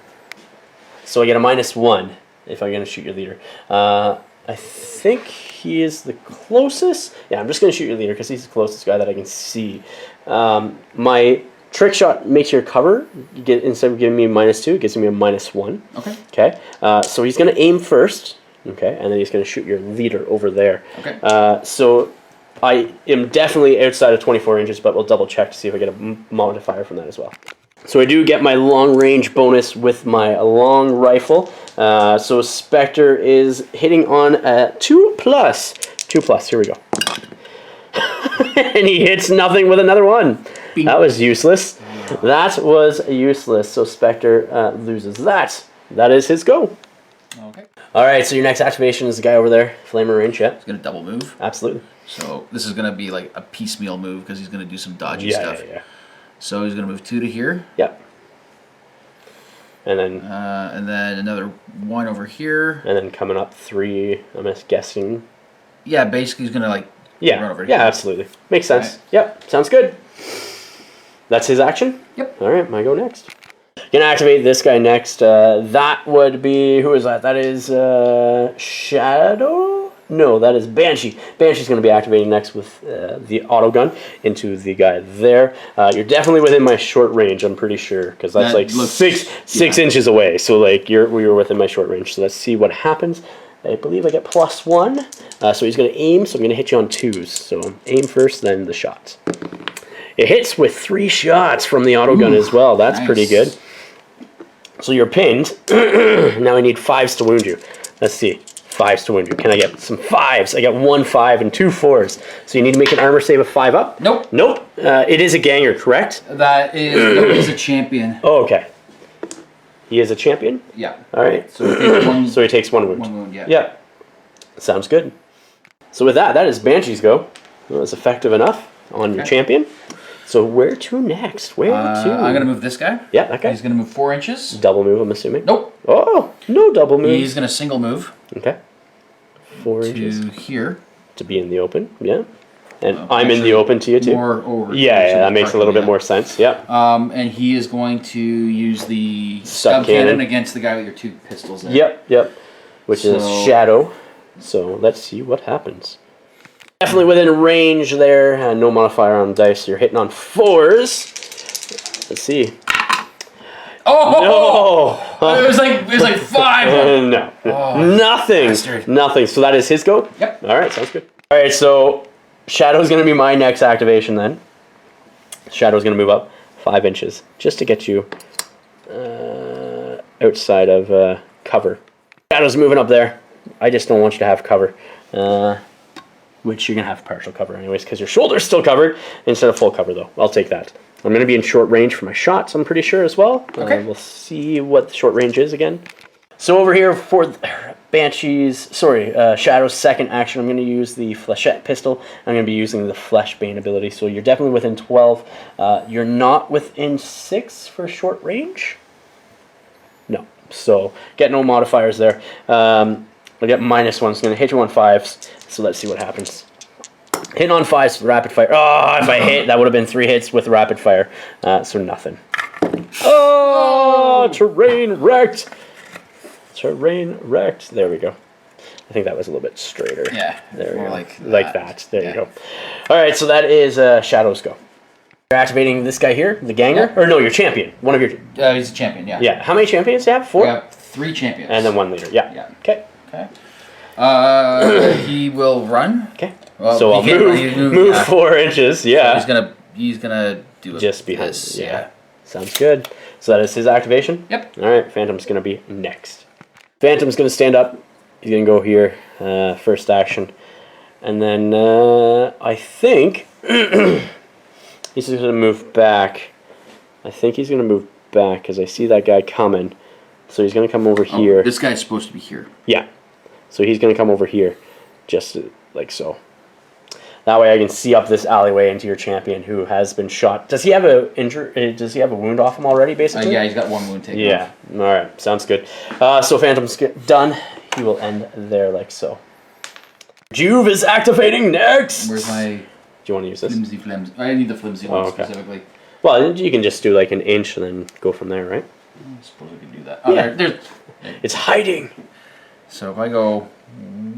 So I get a -1 if I'm going to shoot your leader. I think he is the closest. Yeah, I'm just going to shoot your leader because he's the closest guy that I can see. My trick shot makes your cover. You get, instead of giving me a -2, it gives me a -1. Okay. Okay. So he's going to aim first. Okay, and then he's going to shoot your leader over there. Okay. So I am definitely outside of 24 inches, but we'll double check to see if I get a modifier from that as well. So I do get my long range bonus with my long rifle. So Spectre is hitting on a 2+. 2+, here we go. And he hits nothing with another one. Bing. That was useless. That was useless. So Spectre loses that. That is his go. Okay. All right, so your next activation is the guy over there, Flamer Range, yeah? He's going to double move. Absolutely. So this is going to be like a piecemeal move because he's going to do some dodgy stuff. Yeah. So he's going to move 2 to here. Yep. And then another 1 over here. And then coming up 3, I'm just guessing. Yeah, basically he's going to like run over here. Yeah, absolutely. Makes sense. Right. Yep, sounds good. That's his action? Yep. All right, my go next. Gonna activate this guy next. That would be, who is that? That is Shadow? No, that is Banshee. Banshee's gonna be activating next with the auto gun into the guy there. You're definitely within my short range, I'm pretty sure, because that's like six inches away. So like we were within my short range. So let's see what happens. I believe I get +1. So he's gonna aim. So I'm gonna hit you on 2s. So aim first, then the shots. It hits with 3 shots from the auto gun as well. That's pretty good. So you're pinned. Now I need 5s to wound you. Let's see. 5s to wound you. Can I get some 5s? I got 1 5 and 2 4s. So you need to make an armor save of 5 up? Nope. Nope. It is a ganger, correct? That is, no, he's a champion. Oh, okay. He is a champion? Yeah. All right. So he takes 1, so he takes 1 wound. 1 wound, yeah. Yep. Sounds good. So with that is Banshee's go. Well, that's effective enough on your champion. So where to next? Where to? I'm going to move this guy. Yeah, that guy. He's going to move 4 inches. Double move, I'm assuming. Nope. Oh, no double move. He's going to single move. Okay. 4 inches. To here. To be in the open, yeah. And I'm in the open to you too. More over. Yeah, that makes a little bit more sense. Yeah. And he is going to use the stub cannon against the guy with your 2 pistols there. Yep. Which is Shadow. So let's see what happens. Definitely within range there. No modifier on dice. So you're hitting on 4s. Let's see. Oh no! It was like 5. No. Nothing. Bastard. Nothing. So that is his go. Yep. All right. Sounds good. All right. So Shadow's going to be my next activation then. Shadow's going to move up 5 inches just to get you outside of cover. Shadow's moving up there. I just don't want you to have cover. Which you're going to have partial cover anyways because your shoulder's still covered instead of full cover though. I'll take that. I'm going to be in short range for my shots, I'm pretty sure as well. Okay. We'll see what the short range is again. So over here for Shadow's second action, I'm going to use the Flechette pistol. I'm going to be using the Fleshbane ability. So you're definitely within 12. You're not within 6 for short range. No. So get no modifiers there. I get -1. So I'm going to hit you on 5s. So let's see what happens. Hitting on 5s with rapid fire. Oh, if I hit, that would have been 3 hits with rapid fire. So nothing. Oh, terrain wrecked. Terrain wrecked. There we go. I think that was a little bit straighter. Yeah. There we go. Like that. There you go. All right, so that is Shadow's go. You're activating this guy here, the ganger? Or no, your champion. One of your... he's a champion, yeah. Yeah. How many champions do you have? 4? We have 3 champions. And then 1 leader. Yeah. Okay. He will run. Okay. Well, so I'll move 4 inches. Yeah. So he's gonna do a just behind. this. Yeah. Sounds good. So that is his activation. Yep. All right. Phantom's gonna be next. Phantom's gonna stand up. He's gonna go here. First action, and then I think he's just gonna move back. I think he's gonna move back because I see that guy coming. So he's gonna come over here. This guy's supposed to be here. Yeah. So he's going to come over here, just like so. That way I can see up this alleyway into your champion who has been shot. Does he have a injury? Does he have a wound off him already, basically? Yeah, he's got 1 wound taken off. All right. Sounds good. So Phantom's done. He will end there like so. Juve is activating next. Where's my... Do you want to use this? Flimsy. I need the flimsy one specifically. Well, you can just do like an inch and then go from there, right? I suppose I could do that. Oh, yeah. It's hiding. So if I go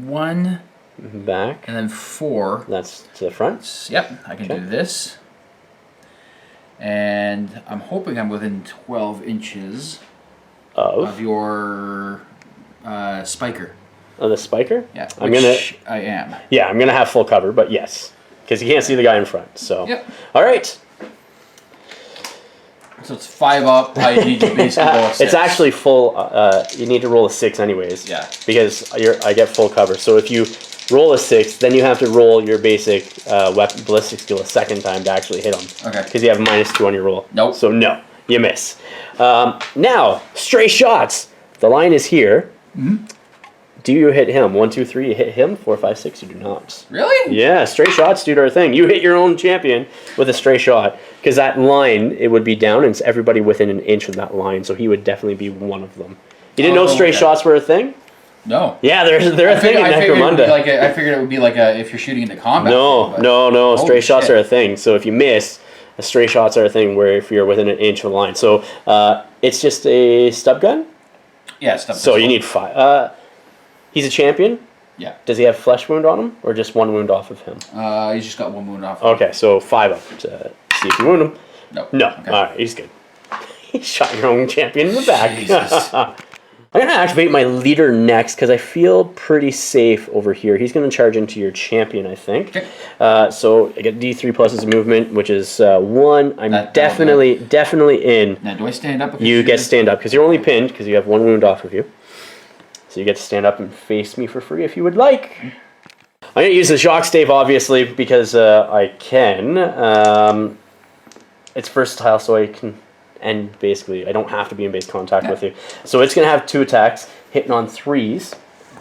1, back. And then 4. That's to the front. Yep, I can do this. And I'm hoping I'm within 12 inches of your spiker. Oh, the spiker? Yeah, I am. Yeah, I'm gonna have full cover, but yes, because you can't see the guy in front. So. Yep. All right. So it's 5 up. I need to basically roll a 6. It's actually full. You need to roll a 6 anyways. Yeah. Because I get full cover. So if you roll a 6, then you have to roll your basic weapon ballistic skill a second time to actually hit him. Okay. Because you have -2 on your roll. Nope. So no, you miss. Now, stray shots. The line is here. Mm-hmm. Do you hit him? 1, 2, 3, you hit him. 4, 5, 6, you do not. Really? Yeah, stray shots, dude, are a thing. You hit your own champion with a stray shot. Because that line, it would be down, and it's everybody within an inch of that line, so he would definitely be one of them. You didn't know stray shots were a thing? No. Yeah, they're a thing in Necromunda. I figured it would be like if you're shooting into combat. No. Stray shots are a thing. So if you miss, stray shots are a thing where if you're within an inch of the line. So it's just a stub gun? Yeah, stub gun. So you need 5. He's a champion? Yeah. Does he have flesh wound on him, or just 1 wound off of him? He's just got 1 wound off. Okay, so 5 up to see if you wound him. No. Okay. All right, he's good. He shot your own champion in the back. Jesus. I'm going to activate my leader next because I feel pretty safe over here. He's going to charge into your champion, I think. Okay. So I get D3 plus his movement, which is 1. I'm definitely in. Now, do I stand up? You get to stand up because you're only pinned because you have 1 wound off of you. So you get to stand up and face me for free if you would like. I'm going to use the shock stave, obviously, because I can. It's versatile, so I can... And basically, I don't have to be in base contact with you. So it's going to have 2 attacks, hitting on 3s.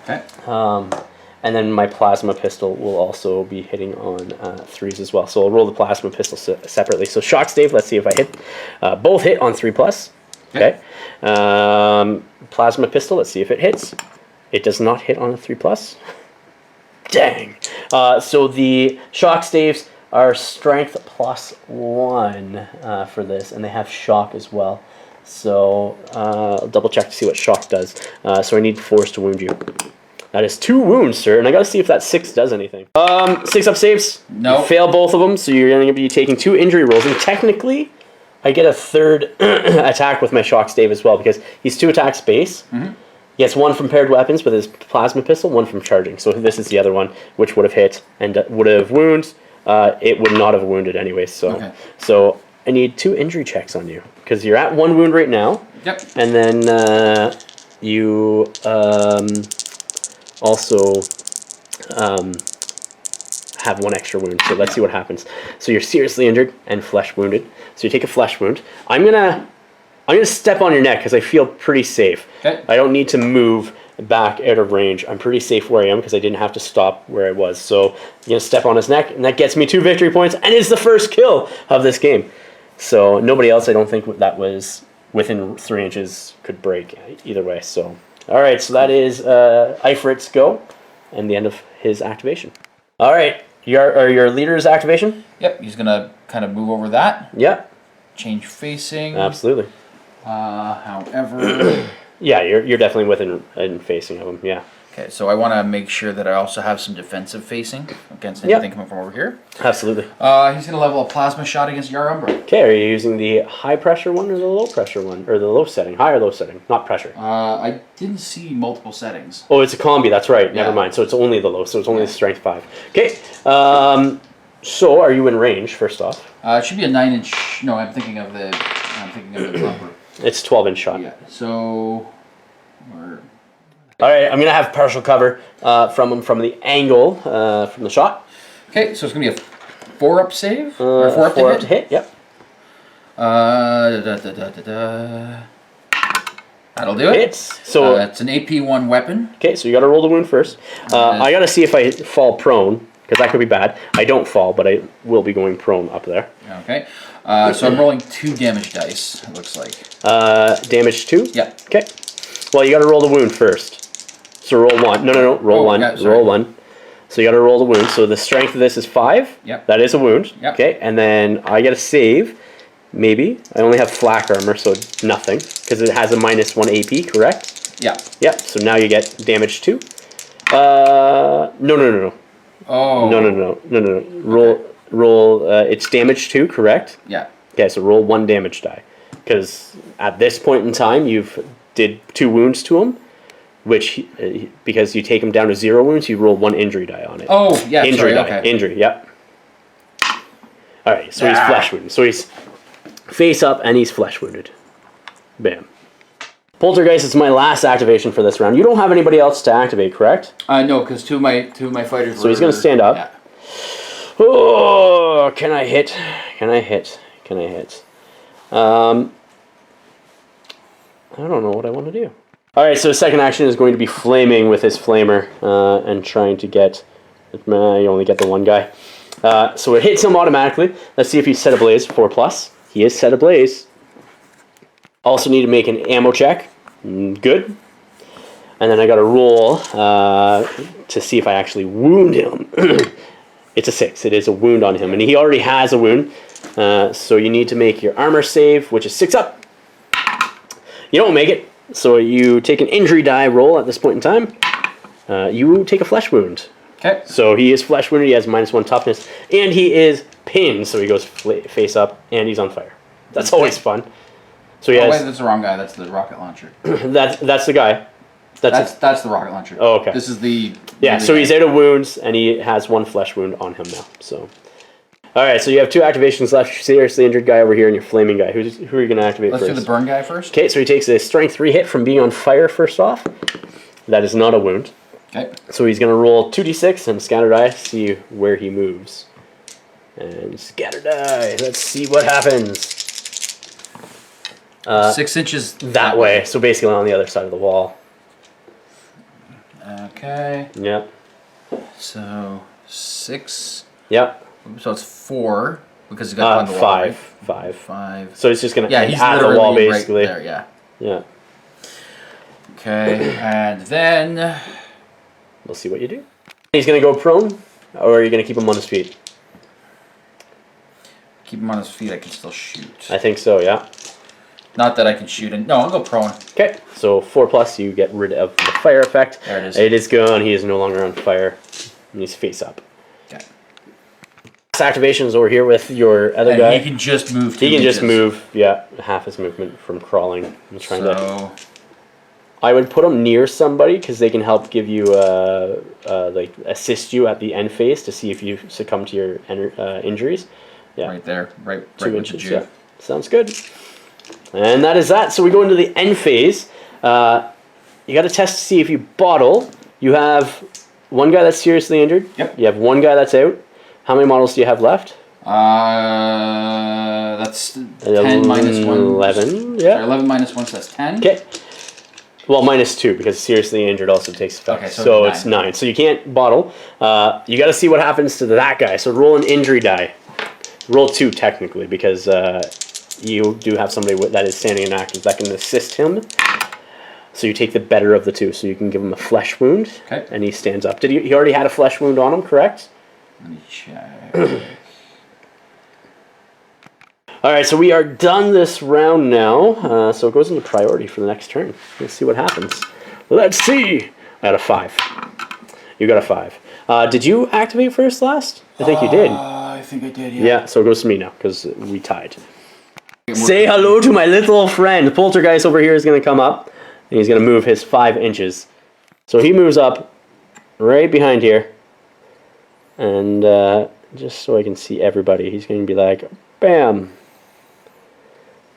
Okay. And then my plasma pistol will also be hitting on 3s as well. So I'll roll the plasma pistol separately. So shock stave, let's see if I hit. Both hit on 3+. Okay. Plasma pistol, let's see if it hits. It does not hit on a 3+. Dang. So the shock staves are strength +1 for this, and they have shock as well. So I'll double check to see what shock does. So I need force to wound you. That is 2 wounds, sir, and I gotta see if that 6 does anything. 6 up saves. No. You fail both of them, so you're gonna be taking 2 injury rolls, and technically I get a 3rd attack with my shock stave as well, because he's 2 attacks base. Mm-hmm. He gets 1 from paired weapons with his plasma pistol, 1 from charging. So this is the other one, which would have hit and would have wounded. It would not have wounded anyway. So, so I need 2 injury checks on you because you're at 1 wound right now. Yep. And then you also have 1 extra wound. So let's see what happens. So you're seriously injured and flesh wounded. So you take a flesh wound. I'm gonna step on your neck because I feel pretty safe. Okay. I don't need to move back out of range. I'm pretty safe where I am because I didn't have to stop where I was. So I'm gonna step on his neck, and that gets me 2 victory points, and it's the first kill of this game. So nobody else, I don't think that was within 3 inches could break either way. So all right, so that is Ifrit's go, and the end of his activation. All right, your leader's activation. Yep, he's gonna kind of move over that. Yep. Change facing. Absolutely. However. Yeah, you're definitely within facing of him. Yeah. Okay, so I want to make sure that I also have some defensive facing against anything coming from over here. Absolutely. He's going to level a plasma shot against Yar Umbra. Okay, are you using the high pressure one or the low pressure one? Or the low setting? High or low setting? Not pressure. I didn't see multiple settings. Oh, it's a combi, that's right. Never mind. So it's only the low, so it's only the strength 5. Okay, so are you in range, first off? It should be a 9-inch... No, I'm thinking of the lumber. It's 12-inch shot. Yeah, so... All right, I'm going to have partial cover from him from the angle from the shot. Okay, so it's going to be a 4-up save? Or 4 up to hit? Yep. That'll do it. So it's an AP1 weapon. Okay, so you got to roll the wound first. I got to see if I fall prone, because that could be bad. I don't fall, but I will be going prone up there. Okay. So I'm rolling 2 damage dice, it looks like. Damage 2? Yeah. Okay. Well, you got to roll the wound first. So roll 1. No. Roll 1. Yeah, roll 1. So you got to roll the wound. So the strength of this is 5. Yep. That is a wound. Yep. Okay. And then I get a save. Maybe. I only have flak armor, so nothing. Because it has a -1 AP, correct? Yeah. Yep. So now you get damage 2. No. Oh. No. Roll. It's damage 2, correct? Yeah. Okay, so roll 1 damage die, because at this point in time you've did 2 wounds to him, which because you take him down to 0 wounds, you roll 1 injury die on it. Oh, yeah. Injury sorry, die. okay. Injury. Yep. All right, so he's flesh wounded. So he's face up and he's flesh wounded. Bam. Poltergeist is my last activation for this round. You don't have anybody else to activate, correct? No, because two of my fighters. So he's going to stand up. Yeah. Oh, can I hit? I don't know what I want to do. All right, so his second action is going to be flaming with his flamer and trying to get. You only get the one guy. So it hits him automatically. Let's see if he's set ablaze. 4+. He is set ablaze. Also need to make an ammo check. Good. And then I got to roll to see if I actually wound him. It's a 6. It is a wound on him, and he already has a wound. So you need to make your armor save, which is 6 up. You don't make it, so you take an injury die roll at this point in time. You take a flesh wound. Okay. So he is flesh wounded. He has -1 toughness, and he is pinned. So he goes face up, and he's on fire. That's always fun. So he has. Wait, that's the wrong guy. That's the rocket launcher. that's the guy. That's the rocket launcher. Oh, okay. This is the. Yeah. So he's out of wounds, and he has 1 flesh wound on him now. So. All right, so you have 2 activations left. Your seriously injured guy over here and your flaming guy. Who are you going to activate first? Let's do the burn guy first. Okay, so he takes a strength 3 hit from being on fire first off. That is not a wound. Okay. So he's going to roll 2d6 and scatter die, see where he moves. And scatter die. Let's see what happens. 6 inches that way. So basically on the other side of the wall. Okay. Yep. So 6. Yep. So it's 4 because he's got on the wall. 5. So he's just going to he's at the wall basically. Right there, yeah. Yeah. Okay, and then we'll see what you do. He's going to go prone, or are you going to keep him on his feet? Keep him on his feet. I can still shoot. I think so. Yeah. Not that I can shoot him. No, I'll go prone. Okay, so 4+, you get rid of the fire effect. There it is. It is gone. He is no longer on fire. And he's face up. Okay. Last activation is over here with your other guy. He can just move. He can just move. Yeah, half his movement from crawling. I'm trying to. I would put him near somebody because they can help give you like assist you at the end phase to see if you succumb to your injuries. Yeah. Right there, right 2 with the inches. Jew. Yeah. Sounds good. And that is that. So we go into the end phase. You got to test to see if you bottle. You have 1 guy that's seriously injured. Yep. You have 1 guy that's out. How many models do you have left? That's 10 minus 1. 11. Yeah. Sorry, 11 minus 1, so that's 10. Okay. Well, -2 because seriously injured also takes effect. Okay, so it's 9. So you can't bottle. You got to see what happens to that guy. So roll an injury die. Roll 2 technically because you do have somebody that is standing inactive that can assist him. So you take the better of the 2. So you can give him a flesh wound. Okay. And he stands up. Did he already had a flesh wound on him? Correct. Let me check. All right, so we are done this round now. So it goes into priority for the next turn. Let's see what happens. Let's see. I got a 5. You got a 5. Did you activate first last? I think you did. I think I did, yeah. Yeah, so it goes to me now because we tied. Say hello to my little friend. Poltergeist over here is going to come up. And he's going to move his 5 inches. So he moves up right behind here. And just so I can see everybody, he's going to be like, bam.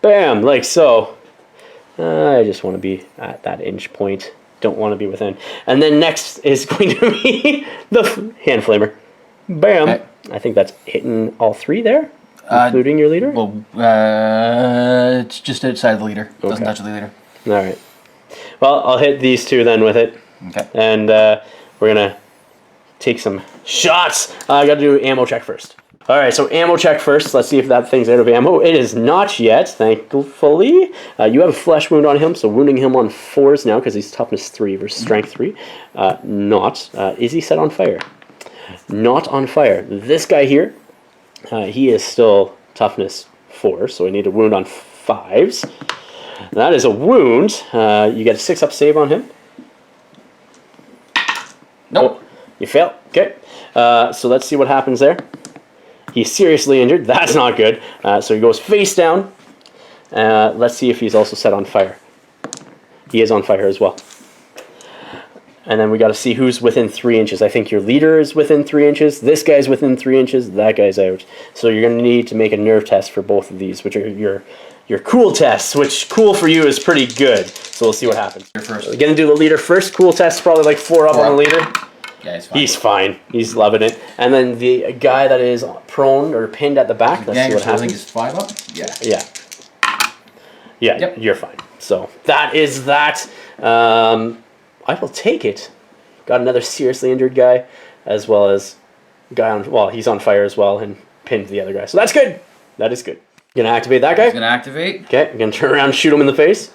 Bam, like so. I just want to be at that inch point. Don't want to be within. And then next is going to be the hand flamer. Bam. Okay. I think that's hitting all 3 there, including your leader. Well, it's just outside the leader. Okay. Doesn't touch the leader. All right. Well, I'll hit these 2 then with it. Okay. And we're going to take some shots. I got to do ammo check first. All right, so ammo check first. Let's see if that thing's out of ammo. It is not yet, thankfully. You have a flesh wound on him, so wounding him on 4s now because he's toughness 3 versus strength 3. Not. Is he set on fire? Not on fire. This guy here, he is still toughness 4, so we need a wound on 5s. That is a wound. You get a 6 up save on him. You fail. Okay. So let's see what happens there. He's seriously injured. That's not good. So he goes face down. Let's see if he's also set on fire. He is on fire as well. And then we got to see who's within 3 inches. I think your leader is within 3 inches. This guy's within 3 inches. That guy's out. So you're going to need to make a nerve test for both of these, which are your cool tests, which cool for you is pretty good. So we'll see what happens. First. We're going to do the leader first. Cool test, probably like 4 up on the leader. Yeah, he's fine. He's fine. He's loving it. And then the guy that is prone or pinned at the back, let's see what happens. I think it's 5 up? Yeah. Yeah. Yep. You're fine. So that is that. I will take it. Got another seriously injured guy, as well as a guy on, well, he's on fire as well and pinned the other guy. So that's good. That is good. You gonna activate that guy? He's gonna activate. Okay, you're gonna turn around and shoot him in the face?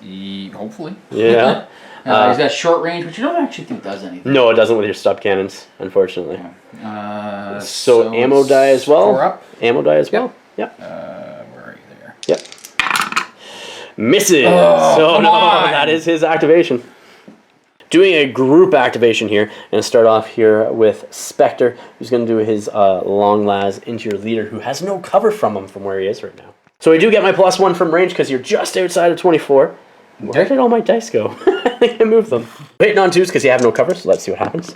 Hopefully. Yeah. He's got short range, which you don't actually think does anything. No, it doesn't with your stub cannons, unfortunately. Yeah. So ammo die as well? 4 up. Ammo die as well? Yep. Where are you there? Yep. Misses. Oh, so no, on. that is his activation. Doing a group activation here. I'm going to start off here with Spectre, who's going to do his long las into your leader, who has no cover from him from where he is right now. So I do get my +1 from range because you're just outside of 24. Where did all my dice go? I think I moved them. Hitting on 2s because you have no cover, so let's see what happens.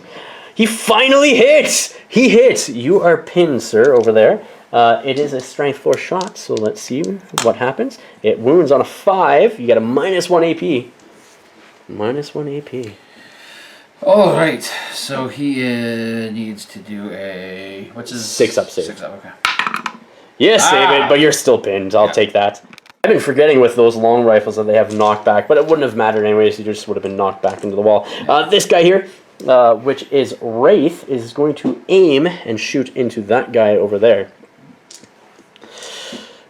He finally hits! He hits! You are pinned, sir, over there. It is a strength 4 shot, so let's see what happens. It wounds on a 5. You get a -1 AP. -1 AP. All right, so he needs to do a, what's his? 6 up save. 6 up, okay. Yes, save it, but you're still pinned. I'll take that. I've been forgetting with those long rifles that they have knockback, but it wouldn't have mattered anyways. You just would have been knocked back into the wall. This guy here, which is Wraith, is going to aim and shoot into that guy over there.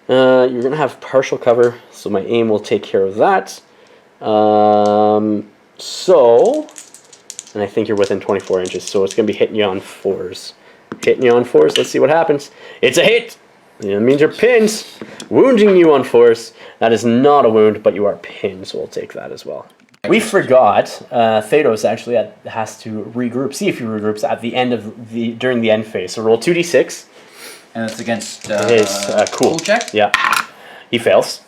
You're going to have partial cover, so my aim will take care of that. And I think you're within 24 inches, so it's going to be hitting you on 4s. Hitting you on 4s, let's see what happens. It's a hit! That means you're pinned. Wounding you on 4s. That is not a wound, but you are pinned, so we'll take that as well. We forgot, Thedos actually has to regroup, see if he regroups at the end of during the end phase. So roll 2d6. And it's against his cool check? Yeah. He fails.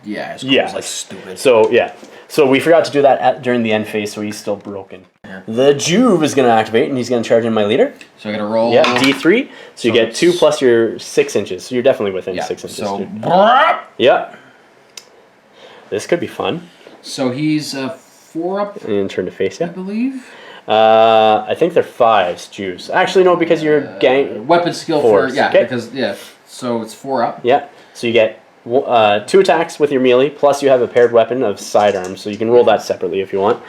Yeah, his cool's like stupid. So, yeah. So we forgot to do that during the end phase, so he's still broken. Yeah. The Juve is going to activate, and he's going to charge in my leader. So I got to roll. Yeah, D3. So you get 2 plus your 6 inches. So you're definitely within 6 inches. So, yeah. This could be fun. So he's 4 up. And turn to face, I believe. I think they're 5s, Jews. Actually, no, because you're gang. Weapon skill 4s. because so it's 4 up. Yeah. So you get 2 attacks with your melee, plus you have a paired weapon of sidearms, so you can roll that separately if you want.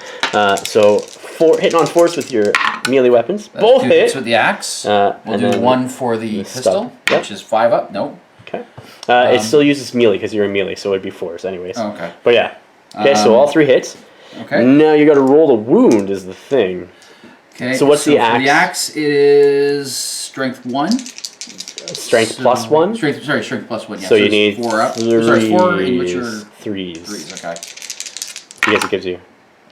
So 4 hitting on 4s with your melee weapons. That's both 2 hit. hits with the axe. We'll do 1 for the pistol, which is 5 up. Nope. Okay. It still uses melee because you're in melee, so it'd be 4s anyways. Oh, okay. But yeah. Okay, so all 3 hits. Okay. Now you got to roll the wound is the thing. Okay. So what's the axe? The axe is strength 1. Strength plus 1? Strength plus 1, yeah. So you need 4 up. 4 in which are 3s. 3s, okay. I guess it gives you.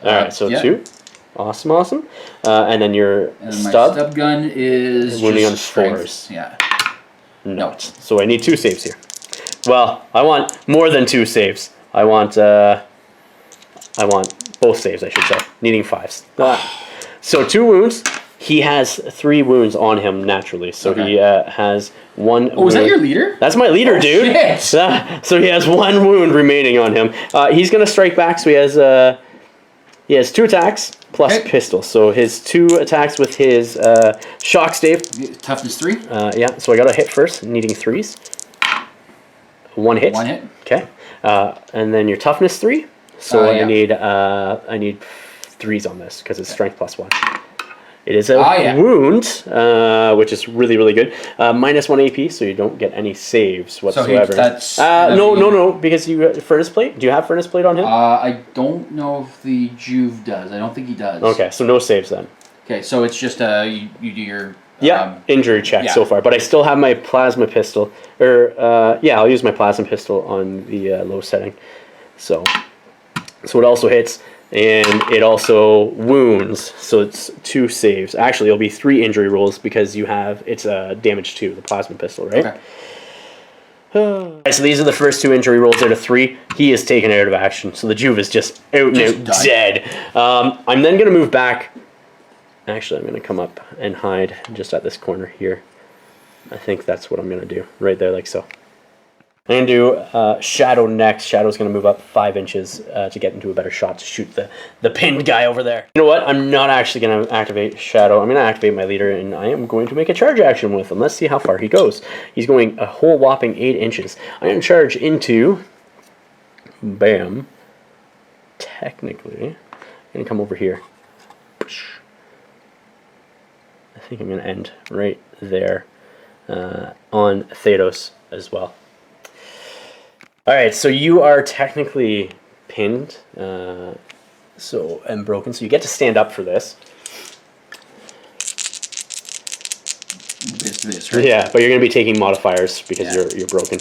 Alright, so 2. Awesome. And then your and stub. My stub gun is wounding on strength. 4s. Yeah. No. So I need 2 saves here. Well, I want more than 2 saves. I want both saves, I should say. Needing 5s. So 2 wounds. He has 3 wounds on him naturally, so he has 1 wound. Oh, is that your leader? That's my leader, dude. Shit. So he has 1 wound remaining on him. He's going to strike back, so he has 2 attacks plus pistol. So his 2 attacks with his shock stave. Toughness 3? Yeah, so I got to hit first, needing 3s. 1 hit. 1 hit. Okay. And then your toughness 3. So I need 3s on this because it's strength plus 1. It is a wound, which is really, really good. -1 AP, so you don't get any saves whatsoever. So no, because you furnace plate. Do you have furnace plate on him? I don't know if the Juve does. I don't think he does. Okay, so no saves then. Okay, so it's just you do your injury check so far, but I still have my plasma pistol. I'll use my plasma pistol on the low setting. So it also hits. and it also wounds, so it's 2 saves. Actually, it'll be 3 injury rolls because you have it's damage 2, the plasma pistol, right? Okay. Alright, so these are the first 2 injury rolls out of 3. He is taken out of action, so the Juve is just out and out dead. I'm then going to move back. Actually, I'm going to come up and hide just at this corner here. I think that's what I'm going to do, right there, like so. I'm going to do Shadow next. Shadow's going to move up 5 inches to get into a better shot to shoot the pinned guy over there. You know what? I'm not actually going to activate Shadow. I'm going to activate my leader, and I am going to make a charge action with him. Let's see how far he goes. He's going a whole whopping 8 inches. I'm going to charge into... Bam. Technically, I'm going to come over here. I think I'm going to end right there on Thedos as well. Alright, so you are technically pinned, and broken, so you get to stand up for this. This, right? Yeah, but you're going to be taking modifiers because you're broken,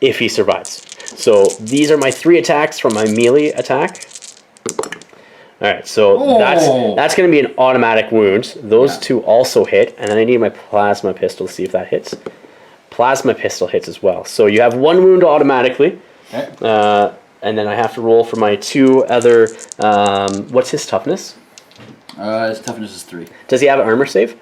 if he survives. So these are my 3 attacks from my melee attack. Alright, so that's going to be an automatic wound. Those 2 also hit, and then I need my plasma pistol to see if that hits. Plasma pistol hits as well. So you have 1 wound automatically. Okay. And then I have to roll for my 2 other... what's his toughness? His toughness is 3. Does he have an armor save?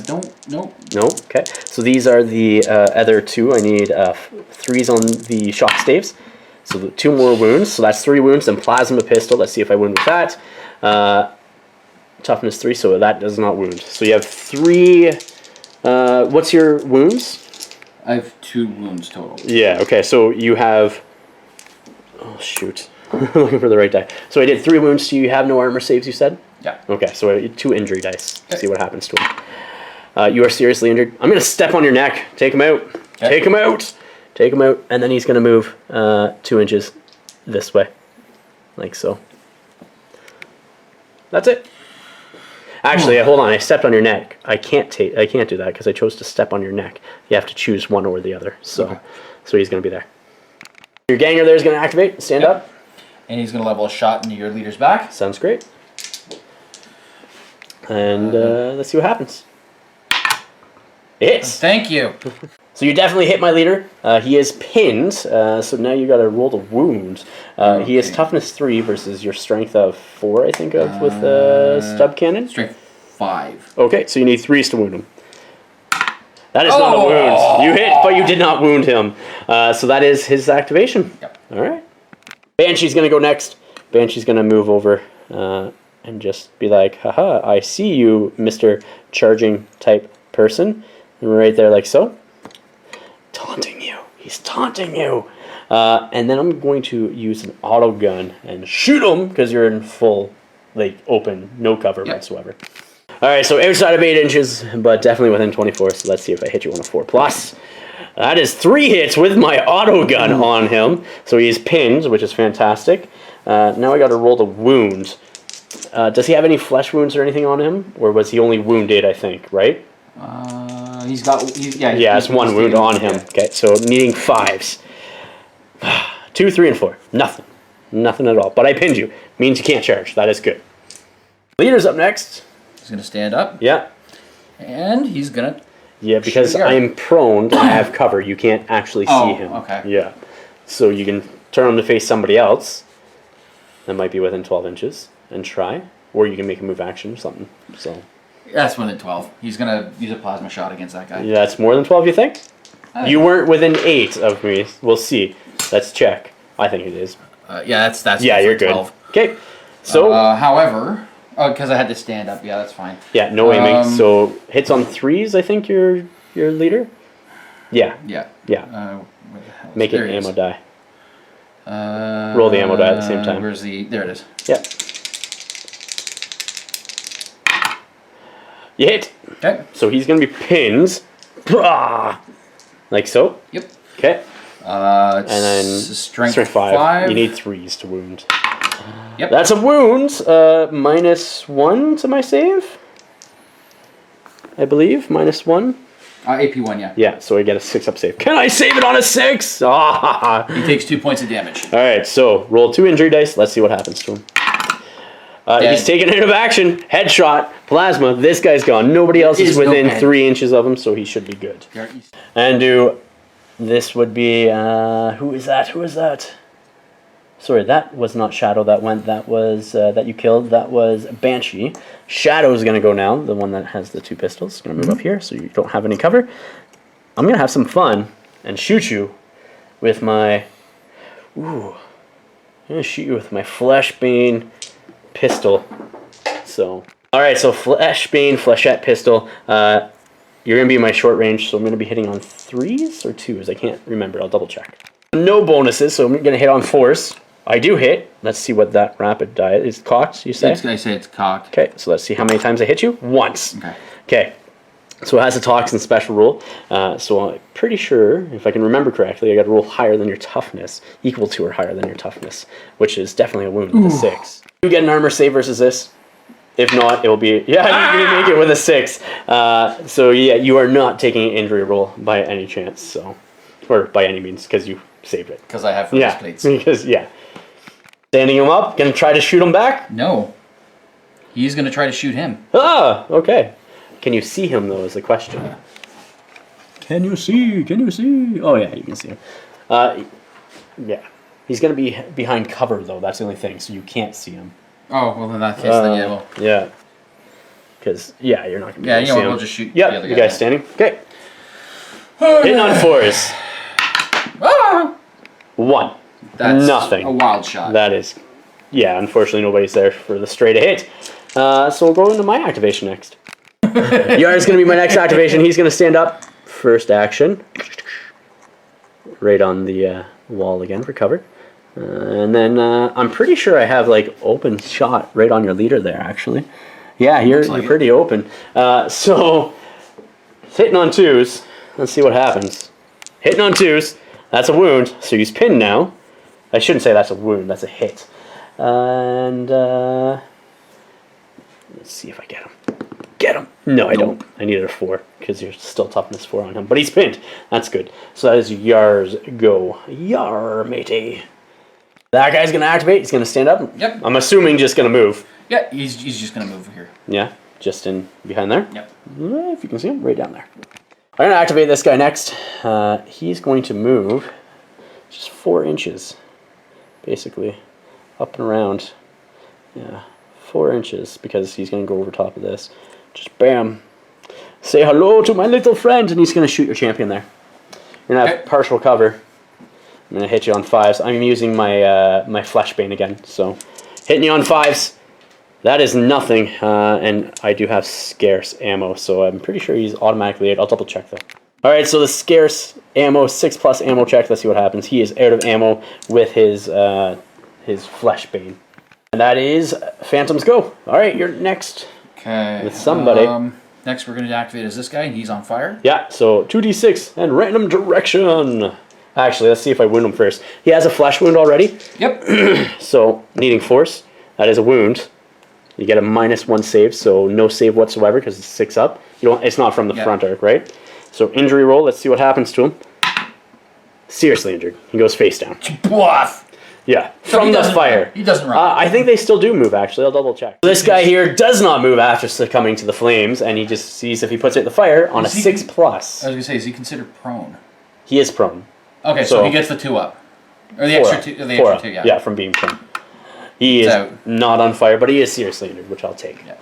Nope. No? Okay. So these are the other 2. I need 3s on the shock staves. So 2 more wounds. So that's 3 wounds and plasma pistol. Let's see if I wound with that. Toughness 3, so that does not wound. So you have 3... what's your wounds? I have 2 wounds total. Yeah, okay, so you have... Oh, shoot. I'm looking for the right die. So I did 3 wounds, so you have no armor saves, you said? Yeah. Okay, so I did 2 injury dice. Okay. See what happens to him. You are seriously injured. I'm going to step on your neck. Take him out. Okay. Take him out. Take him out, and then he's going to move 2 inches this way. Like so. That's it. Actually, hold on. I stepped on your neck. I can't do that because I chose to step on your neck. You have to choose one or the other. So, so he's going to be there. Your ganger there is going to activate. Stand up. And he's going to level a shot into your leader's back. Sounds great. And let's see what happens. It hits. Thank you. So you definitely hit my leader. He is pinned. So now you got to roll the wound. He has toughness 3 versus your strength of 4, I think, with the stub cannon. Strength 5. Okay, so you need 3s to wound him. That is not a wound. You hit, but you did not wound him. So that is his activation. Yep. All right. Banshee's going to go next. Banshee's going to move over and just be like, haha, I see you, Mr. Charging type person. And right there like so. Taunting you. He's taunting you. And then I'm going to use an auto gun and shoot him because you're in full, like, open, no cover whatsoever. All right, so outside of 8 inches, but definitely within 24. So let's see if I hit you on a 4+. That is 3 hits with my auto gun on him. So he's pinned, which is fantastic. Now I got to roll the wound. Does he have any flesh wounds or anything on him, or was he only wounded? I think, right? He's got it's 1 wound on him. Okay, so needing 5s. 2, 3, and 4. Nothing at all. But I pinned you. Means you can't charge. That is good. Leader's up next. He's gonna stand up. Yeah. And he's gonna. Yeah, because I'm prone and I have cover. You can't actually see him. Okay. Yeah. So you can turn him to face somebody else that might be within 12 inches and try, or you can make a move action or something. So. That's within 12. He's gonna use a plasma shot against that guy. Yeah, that's more than 12, you think? You weren't within 8 of me. We'll see. Let's check. I think it is. Yeah, that's. Yeah, you're good. 12. Okay. So. However, because I had to stand up. Yeah, that's fine. Yeah, no aiming. So hits on 3s. I think your leader. Yeah. Yeah. Yeah. Where the hell Make it ammo die. Roll the ammo die at the same time. Where's the? There it is. Yep. You hit. Okay. So he's going to be pinned. Like so. Yep. Okay. And then strength 5. You need 3s to wound. Yep. That's a wound. -1 to my save. I believe. -1. AP1, yeah. Yeah, so I get a 6-up save. Can I save it on a 6? Ah. He takes 2 points of damage. All right, so roll 2 injury dice. Let's see what happens to him. He's taken out of action. Headshot. Plasma. This guy's gone. Nobody else is within 3 inches of him, so he should be good. And this would be... who is that? Who is that? Sorry, that was not Shadow that went. That was... that you killed. That was Banshee. Shadow is going to go now. The one that has the 2 pistols. Going to move up here so you don't have any cover. I'm going to have some fun and shoot you with my... Ooh. I'm going to shoot you with my Fleshbane pistol. So, alright, so Fleshbane, Flechette pistol. You're going to be in my short range, so I'm going to be hitting on 3s or 2s. I can't remember. I'll double check. No bonuses, so I'm going to hit on 4s. I do hit. Let's see what that rapid die is. Cocked, you say? I say it's cocked. Okay, so let's see how many times I hit you. Once. Okay. Okay. So it has a toxin special rule. So I'm pretty sure, if I can remember correctly, I got to roll higher than your toughness, equal to or higher than your toughness, which is definitely a wound with a 6. You get an armor save versus this. If not, it will be... Yeah, you're going to make it with a 6. So yeah, you are not taking an injury roll by any chance. So, or by any means, because you saved it. Because I have focus plates. Because, yeah. Standing him up, going to try to shoot him back? No. He's going to try to shoot him. Ah, okay. Can you see him, though, is the question. Can you see? Can you see? Oh, yeah, you can see him. Yeah. He's going to be behind cover, though. That's the only thing, so you can't see him. Oh, well, in that case, then yeah, well. Yeah. Because, yeah, you're not going to be able to see him. We'll just shoot the other guy. You guys standing? Okay. Oh, hitting on 4s. Ah! 1. That's nothing. A wild shot. That is. Yeah, unfortunately, nobody's there for the straight hit. So we'll go into my activation next. Yar's going to be my next activation. He's going to stand up. First action. Right on the wall again for cover. And then I'm pretty sure I have like open shot right on your leader there, actually. Yeah, you're pretty open. So hitting on 2s. Let's see what happens. Hitting on 2s. That's a wound. So he's pinned now. I shouldn't say that's a wound. That's a hit. And let's see if I get him. Get him. No, I don't. I needed a 4 because you're still toughness 4 on him. But he's pinned. That's good. So that is Yar's go. Yar, matey. That guy's going to activate. He's going to stand up. Yep. I'm assuming just going to move. Yeah, he's just going to move here. Yeah, just in behind there? Yep. If you can see him, right down there. I'm going to activate this guy next. He's going to move just 4 inches, basically, up and around. Yeah, 4 inches, because he's going to go over top of this. Just bam. Say hello to my little friend, and he's going to shoot your champion there. You're going to have partial cover. I'm going to hit you on 5s. I'm using my my Fleshbane again, so hitting you on 5s. That is nothing, and I do have scarce ammo, so I'm pretty sure he's automatically out. I'll double check though. Alright, so the scarce ammo, 6+ ammo check. Let's see what happens. He is out of ammo with his Fleshbane. And that is Phantom's go. Alright, you're next. Okay. With somebody. Next we're going to activate is this guy. He's on fire. Yeah, so 2d6 and random direction. Actually, let's see if I wound him first. He has a flesh wound already. Yep. So, needing force. That is a wound. You get a -1 save, so no save whatsoever because it's 6 up. You don't. It's not from the front arc, right? So injury roll. Let's see what happens to him. Seriously injured. He goes face down. Bluff. Yeah, So from the fire. Run. He doesn't run. I think they still do move. Actually, I'll double check. This guy here does not move after succumbing to the flames, and he just sees if he puts out the fire on a 6+. I was gonna say, is he considered prone? He is prone. Okay, so he gets the 2 up, or the extra 2. The extra 2, yeah. Yeah, from being prone. He is not on fire, but he is seriously injured, which I'll take. Yeah.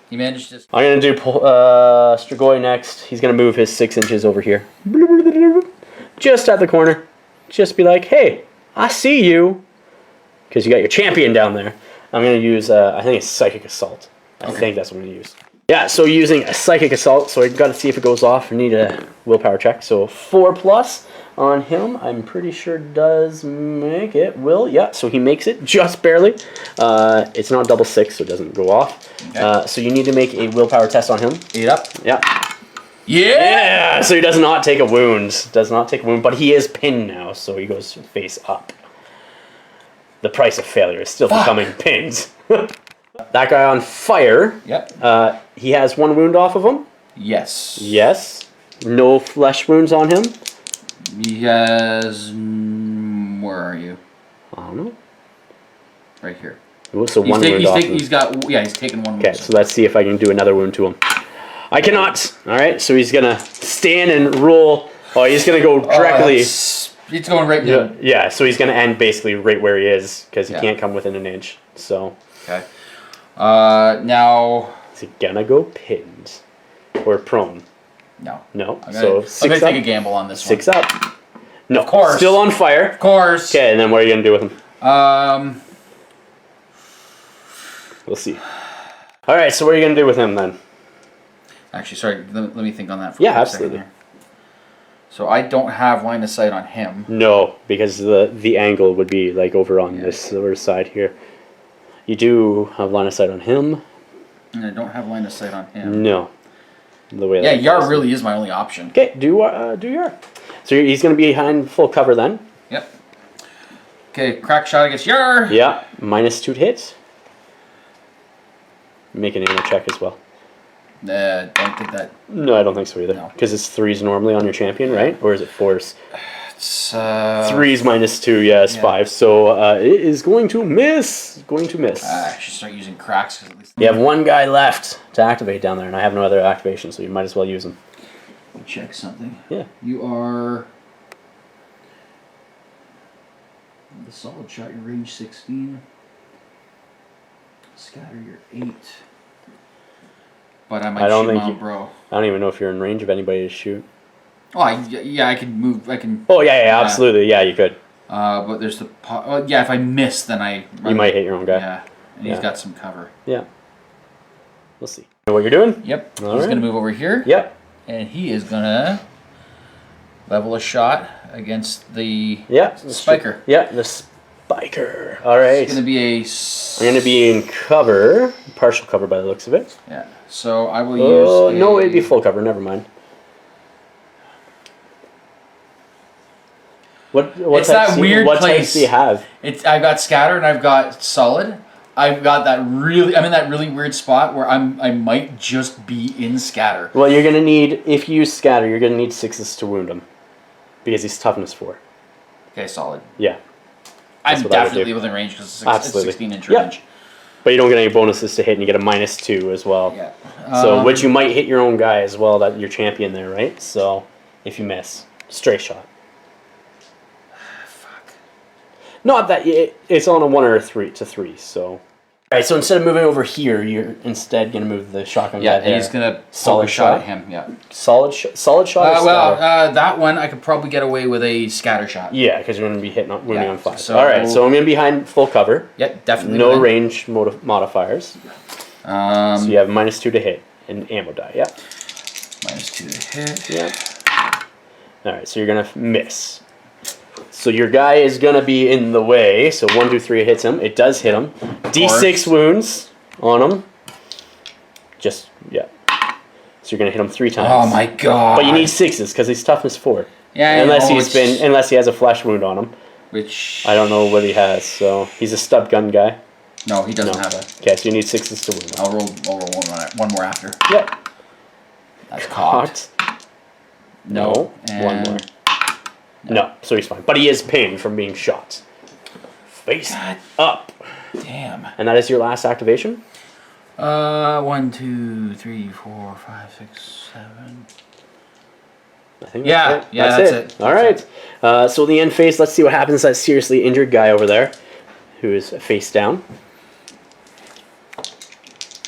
He managed to... I'm going to do Strigoi next. He's going to move his 6 inches over here. Just at the corner. Just be like, hey, I see you. Because you got your champion down there. I'm going to use, I think it's Psychic Assault. I think that's what I'm going to use. Yeah, so using a Psychic Assault, so I've got to see if it goes off. I need a willpower check. So 4+ on him, I'm pretty sure does make it. Yeah, so he makes it just barely. It's not double 6, so it doesn't go off. Okay. So you need to make a willpower test on him. 8 up. Yeah. Yeah! So he does not take a wound. Does not take a wound, but he is pinned now, so he goes face up. The price of failure is still becoming pinned. That guy on fire. Yep. He has 1 wound off of him. Yes. Yes. No flesh wounds on him? He has... where are you? I don't know. Right here. So one wound off him. He's taken one wound. Okay, so let's see if I can do another wound to him. I cannot! Alright, so he's going to stand and roll. Oh, he's going to go directly... He's going right down. Yeah, so he's going to end basically right where he is, because he can't come within an inch. So... Okay. Now... Is he going to go pinned? Or prone? No. No. I'm going to take a gamble on this one. 6 up. No. Of course. Still on fire. Of course. Okay, and then what are you going to do with him? We'll see. Alright, so what are you going to do with him then? Actually, sorry, let me think on that for a second absolutely. here. So I don't have line of sight on him. No, because the angle would be like over on this other side here. You do have line of sight on him. And I don't have line of sight on him. No. The way Yar really is my only option. Okay, do Yar. So he's going to be behind full cover then. Yep. Okay, crack shot against Yar. Yeah, -2 to hit. Make an ammo check as well. Don't think that. No, I don't think so either. No. Because it's 3s normally on your champion, right? Or is it 4s? It's 3s -2, yeah, it's 5. So it is going to miss. Going to miss. I should start using cracks. 'Cause at least You have one guy left to activate down there, and I have no other activation, so you might as well use him. check something. Yeah. You are the solid shot. Your range 16. Scatter your 8. But I might shoot my own bro. I don't even know if you're in range of anybody to shoot. Oh, I can move. I can. Oh yeah, absolutely. Yeah, you could. But there's the if I miss, then you might hit your own guy. Yeah, and he's got some cover. Yeah. We'll see. Know what you're doing? Yep. He's gonna move over here. Yep. And he is gonna level a shot against the spiker. Yeah, the spiker. All right. It's gonna be I'm gonna be in cover, partial cover by the looks of it. Yeah. So I will use. No, it'd be full cover. Never mind. What it's that weird what place. Types do you have? I've got scatter and I've got solid. I've got that really. I'm in that really weird spot where I might just be in scatter. Well, you're gonna need, if you use scatter, you're gonna need 6s to wound him, because he's toughness 4. Okay, solid. Yeah. I'm definitely within range because it's 16-inch range. But you don't get any bonuses to hit, and you get a -2 as well. Yeah. So, which you might hit your own guy as well, that your champion there, right? So, if you miss, straight shot. Fuck. Not that it's on a 1 or a 3 to 3. So, all right. So instead of moving over here, you're instead gonna move the shotgun guy there. Yeah, he's gonna solid shot at him. Yeah. Solid shot. Or scatter? That one I could probably get away with a scatter shot. Yeah, because you're gonna be wounding on 5. So all right. So I'm gonna be behind full cover. Yep, definitely. No range modifiers. So you have -2 to hit and ammo die. Yeah. -2 to hit. Yeah. All right. So you're gonna miss. So your guy is gonna be in the way. So 1, 2, 3 hits him. It does hit him. D6 wounds on him. So you're gonna hit him 3 times. Oh my god! But you need 6s because he's toughness 4. Yeah. Unless he has a flash wound on him. Which I don't know what he has. So he's a stub gun guy. No, he doesn't have a. Okay, so you need 6s to wound him. I'll roll one more after. Yep. That's cocked. No. One more. No, so he's fine. But he is pinned from being shot. Face up. Damn. And that is your last activation? 1, 2, 3, 4, 5, 6, 7. I think that's it. All right. So the end phase, let's see what happens to that seriously injured guy over there who is face down.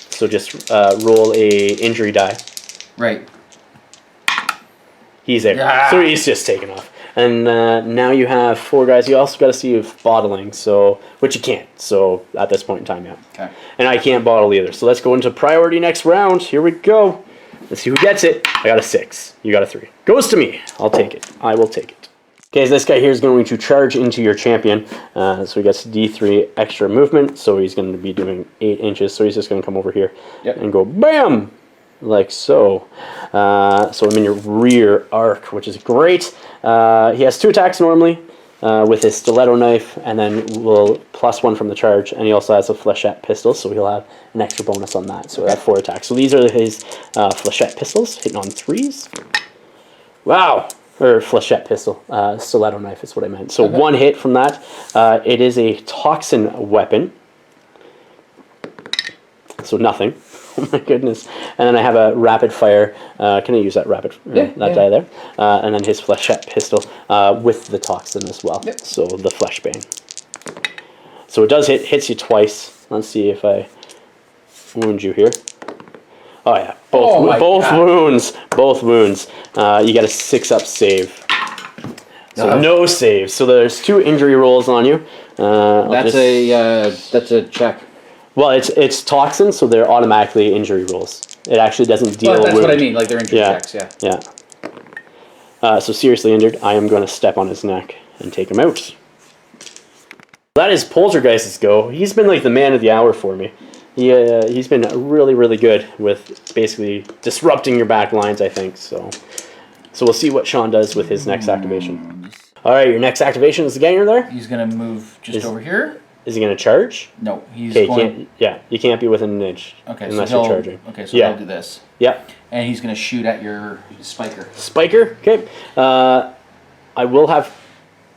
So just roll a injury die. Right. He's there. Yeah. So he's just taken off. And now you have 4 guys. You also got to see if bottling, which you can't. So at this point in time, yeah. Okay. And I can't bottle either. So let's go into priority next round. Here we go. Let's see who gets it. I got a 6. You got a 3. Goes to me. I'll take it. I will take it. Okay, so this guy here is going to charge into your champion. So he gets D3 extra movement. So he's going to be doing 8 inches. So he's just going to come over here and go BAM! Like so. So I'm in your rear arc, which is great. He has 2 attacks normally with his stiletto knife, and then we'll +1 from the charge. And he also has a flechette pistol, so he'll have an extra bonus on that. So he'll have 4 attacks. So these are his flechette pistols, hitting on 3s. Wow. Or flechette pistol. Stiletto knife is what I meant. So one hit from that. It is a toxin weapon. So nothing. Oh my goodness. And then I have a rapid fire. Can I use that die there? And then his flechette pistol with the toxin as well. Yep. So the fleshbane. So it does hits you twice. Let's see if I wound you here. Oh yeah, both wounds. Both wounds. You get a 6-up save. So no save. So there's 2 injury rolls on you. That's a check. Well, it's toxin, so they're automatically injury rolls. It actually doesn't deal. Well, that's wound. what I mean. Like they're injury checks. Yeah. Yeah. So seriously injured, I am going to step on his neck and take him out. That is Poltergeist's go. He's been like the man of the hour for me. He's been really, really good with basically disrupting your back lines, I think. So we'll see what Shawn does with his next activation. All right, your next activation is the ganger there? He's going to move just over here. Is he going to charge? No, he's going... You can't be within an inch unless you're charging. Okay, so he'll do this. Yep. And he's going to shoot at your spiker. Spiker? Okay. I will have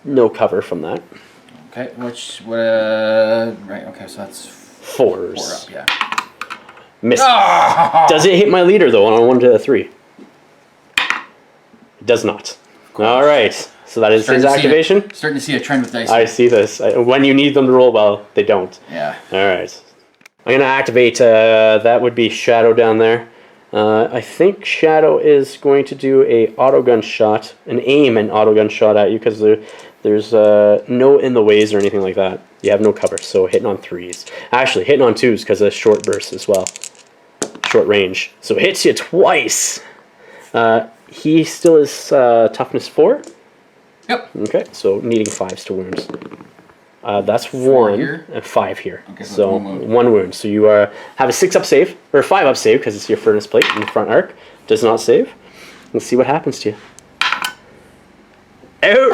no cover from that. Okay, right, okay, so that's... 4s. 4 up, yeah. Miss. Does it hit my leader, though, on a 1 to a 3? It does not. All right. So that is his activation. Starting to see a trend with dice. I see this. When you need them to roll well, they don't. Yeah. All right. I'm going to activate, that would be Shadow down there. I think Shadow is going to do a autogun shot, an autogun shot at you because there's no in the ways or anything like that. You have no cover, so hitting on 3s. Actually, hitting on 2s because of short bursts as well. Short range. So it hits you twice. He still is toughness 4. Yep. Okay, so needing 5s to wounds. That's 1 and 5 here. Okay, so 1 wound. So you have a 6-up save, or a 5-up save because it's your furnace plate in the front arc. Does not save. Let's see what happens to you. Out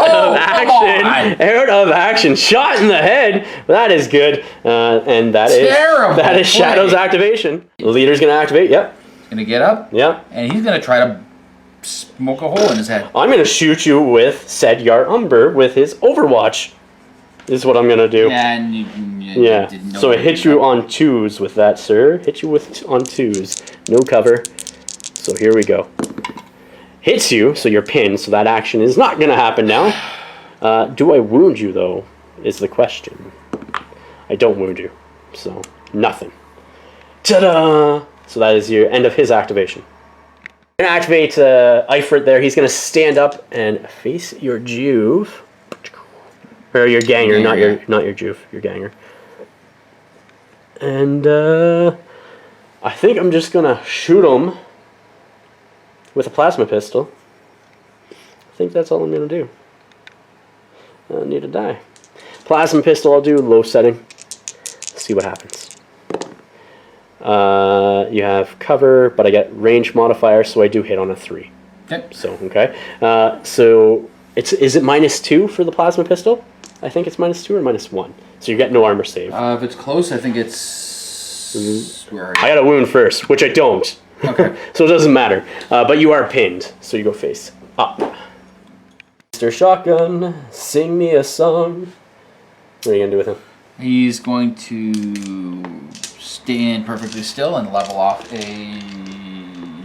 of action, shot in the head. That is good, and that is Shadow's activation. The leader's gonna activate. Yep. He's gonna get up. Yep. And he's gonna try to smoke a hole in his head. I'm gonna shoot you with said Yar Umber with his Overwatch. Is what I'm gonna do. Yeah. So it hits you on 2s with that, sir. Hit you on 2s. No cover. So here we go. Hits you, so you're pinned, so that action is not going to happen now. Do I wound you, though, is the question. I don't wound you, so nothing. Ta-da! So that is your end of his activation. I'm going to activate Ifrit there. He's going to stand up and face your Juve. Or your Ganger, not your Juve, your Ganger. And I think I'm just going to shoot him with a plasma pistol. I think that's all I'm going to do. I need to die. Plasma pistol I'll do, low setting. See what happens. You have cover, but I get range modifier, so I do hit on a 3. Okay. So, okay. So, is it -2 for the plasma pistol? I think it's -2 or -1. So you get no armor save. If it's close, I think it's... Where are you? I got a wound first, which I don't. Okay. So it doesn't matter. But you are pinned, so you go face up. Mr. Shotgun, sing me a song. What are you going to do with him? He's going to stand perfectly still and level off a...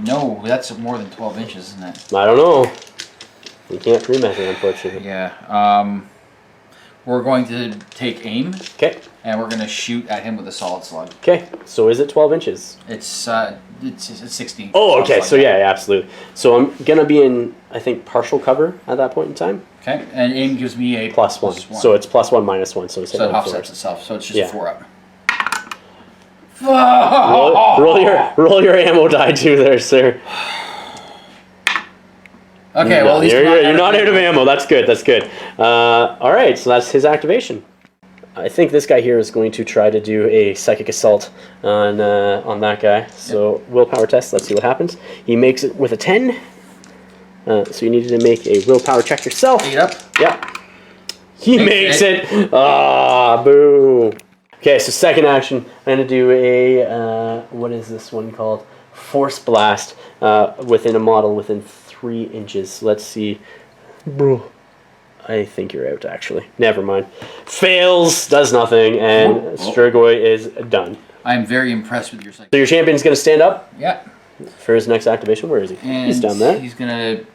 No, that's more than 12 inches, isn't it? I don't know. You can't pre-measure, unfortunately. Yeah. We're going to take aim. Okay. And we're going to shoot at him with a solid slug. Okay. So is it 12 inches? It's 16. Oh, okay. So yeah, absolutely. So I'm going to be in, I think, partial cover at that point in time. Okay. And aim gives me a +1. So it's +1, -1. So it's it offsets itself. So it's just a 4 up. Roll your ammo die too there, sir. Okay, well, at least you're not out of ammo. That's good. That's good. All right, so that's his activation. I think this guy here is going to try to do a psychic assault on that guy. So willpower test. Let's see what happens. He makes it with a 10. So you needed to make a willpower check yourself. 8 up. Yep. He makes it. Ah, boo. Okay, so second action. I'm going to do a what is this one called? Force blast within a model within 3 inches. Let's see. Bro. I think you're out, actually. Never mind. Fails, does nothing, and Strigoi is done. I'm very impressed with your So your champion's going to stand up? Yeah. For his next activation. Where is he? And he's down there. He's going to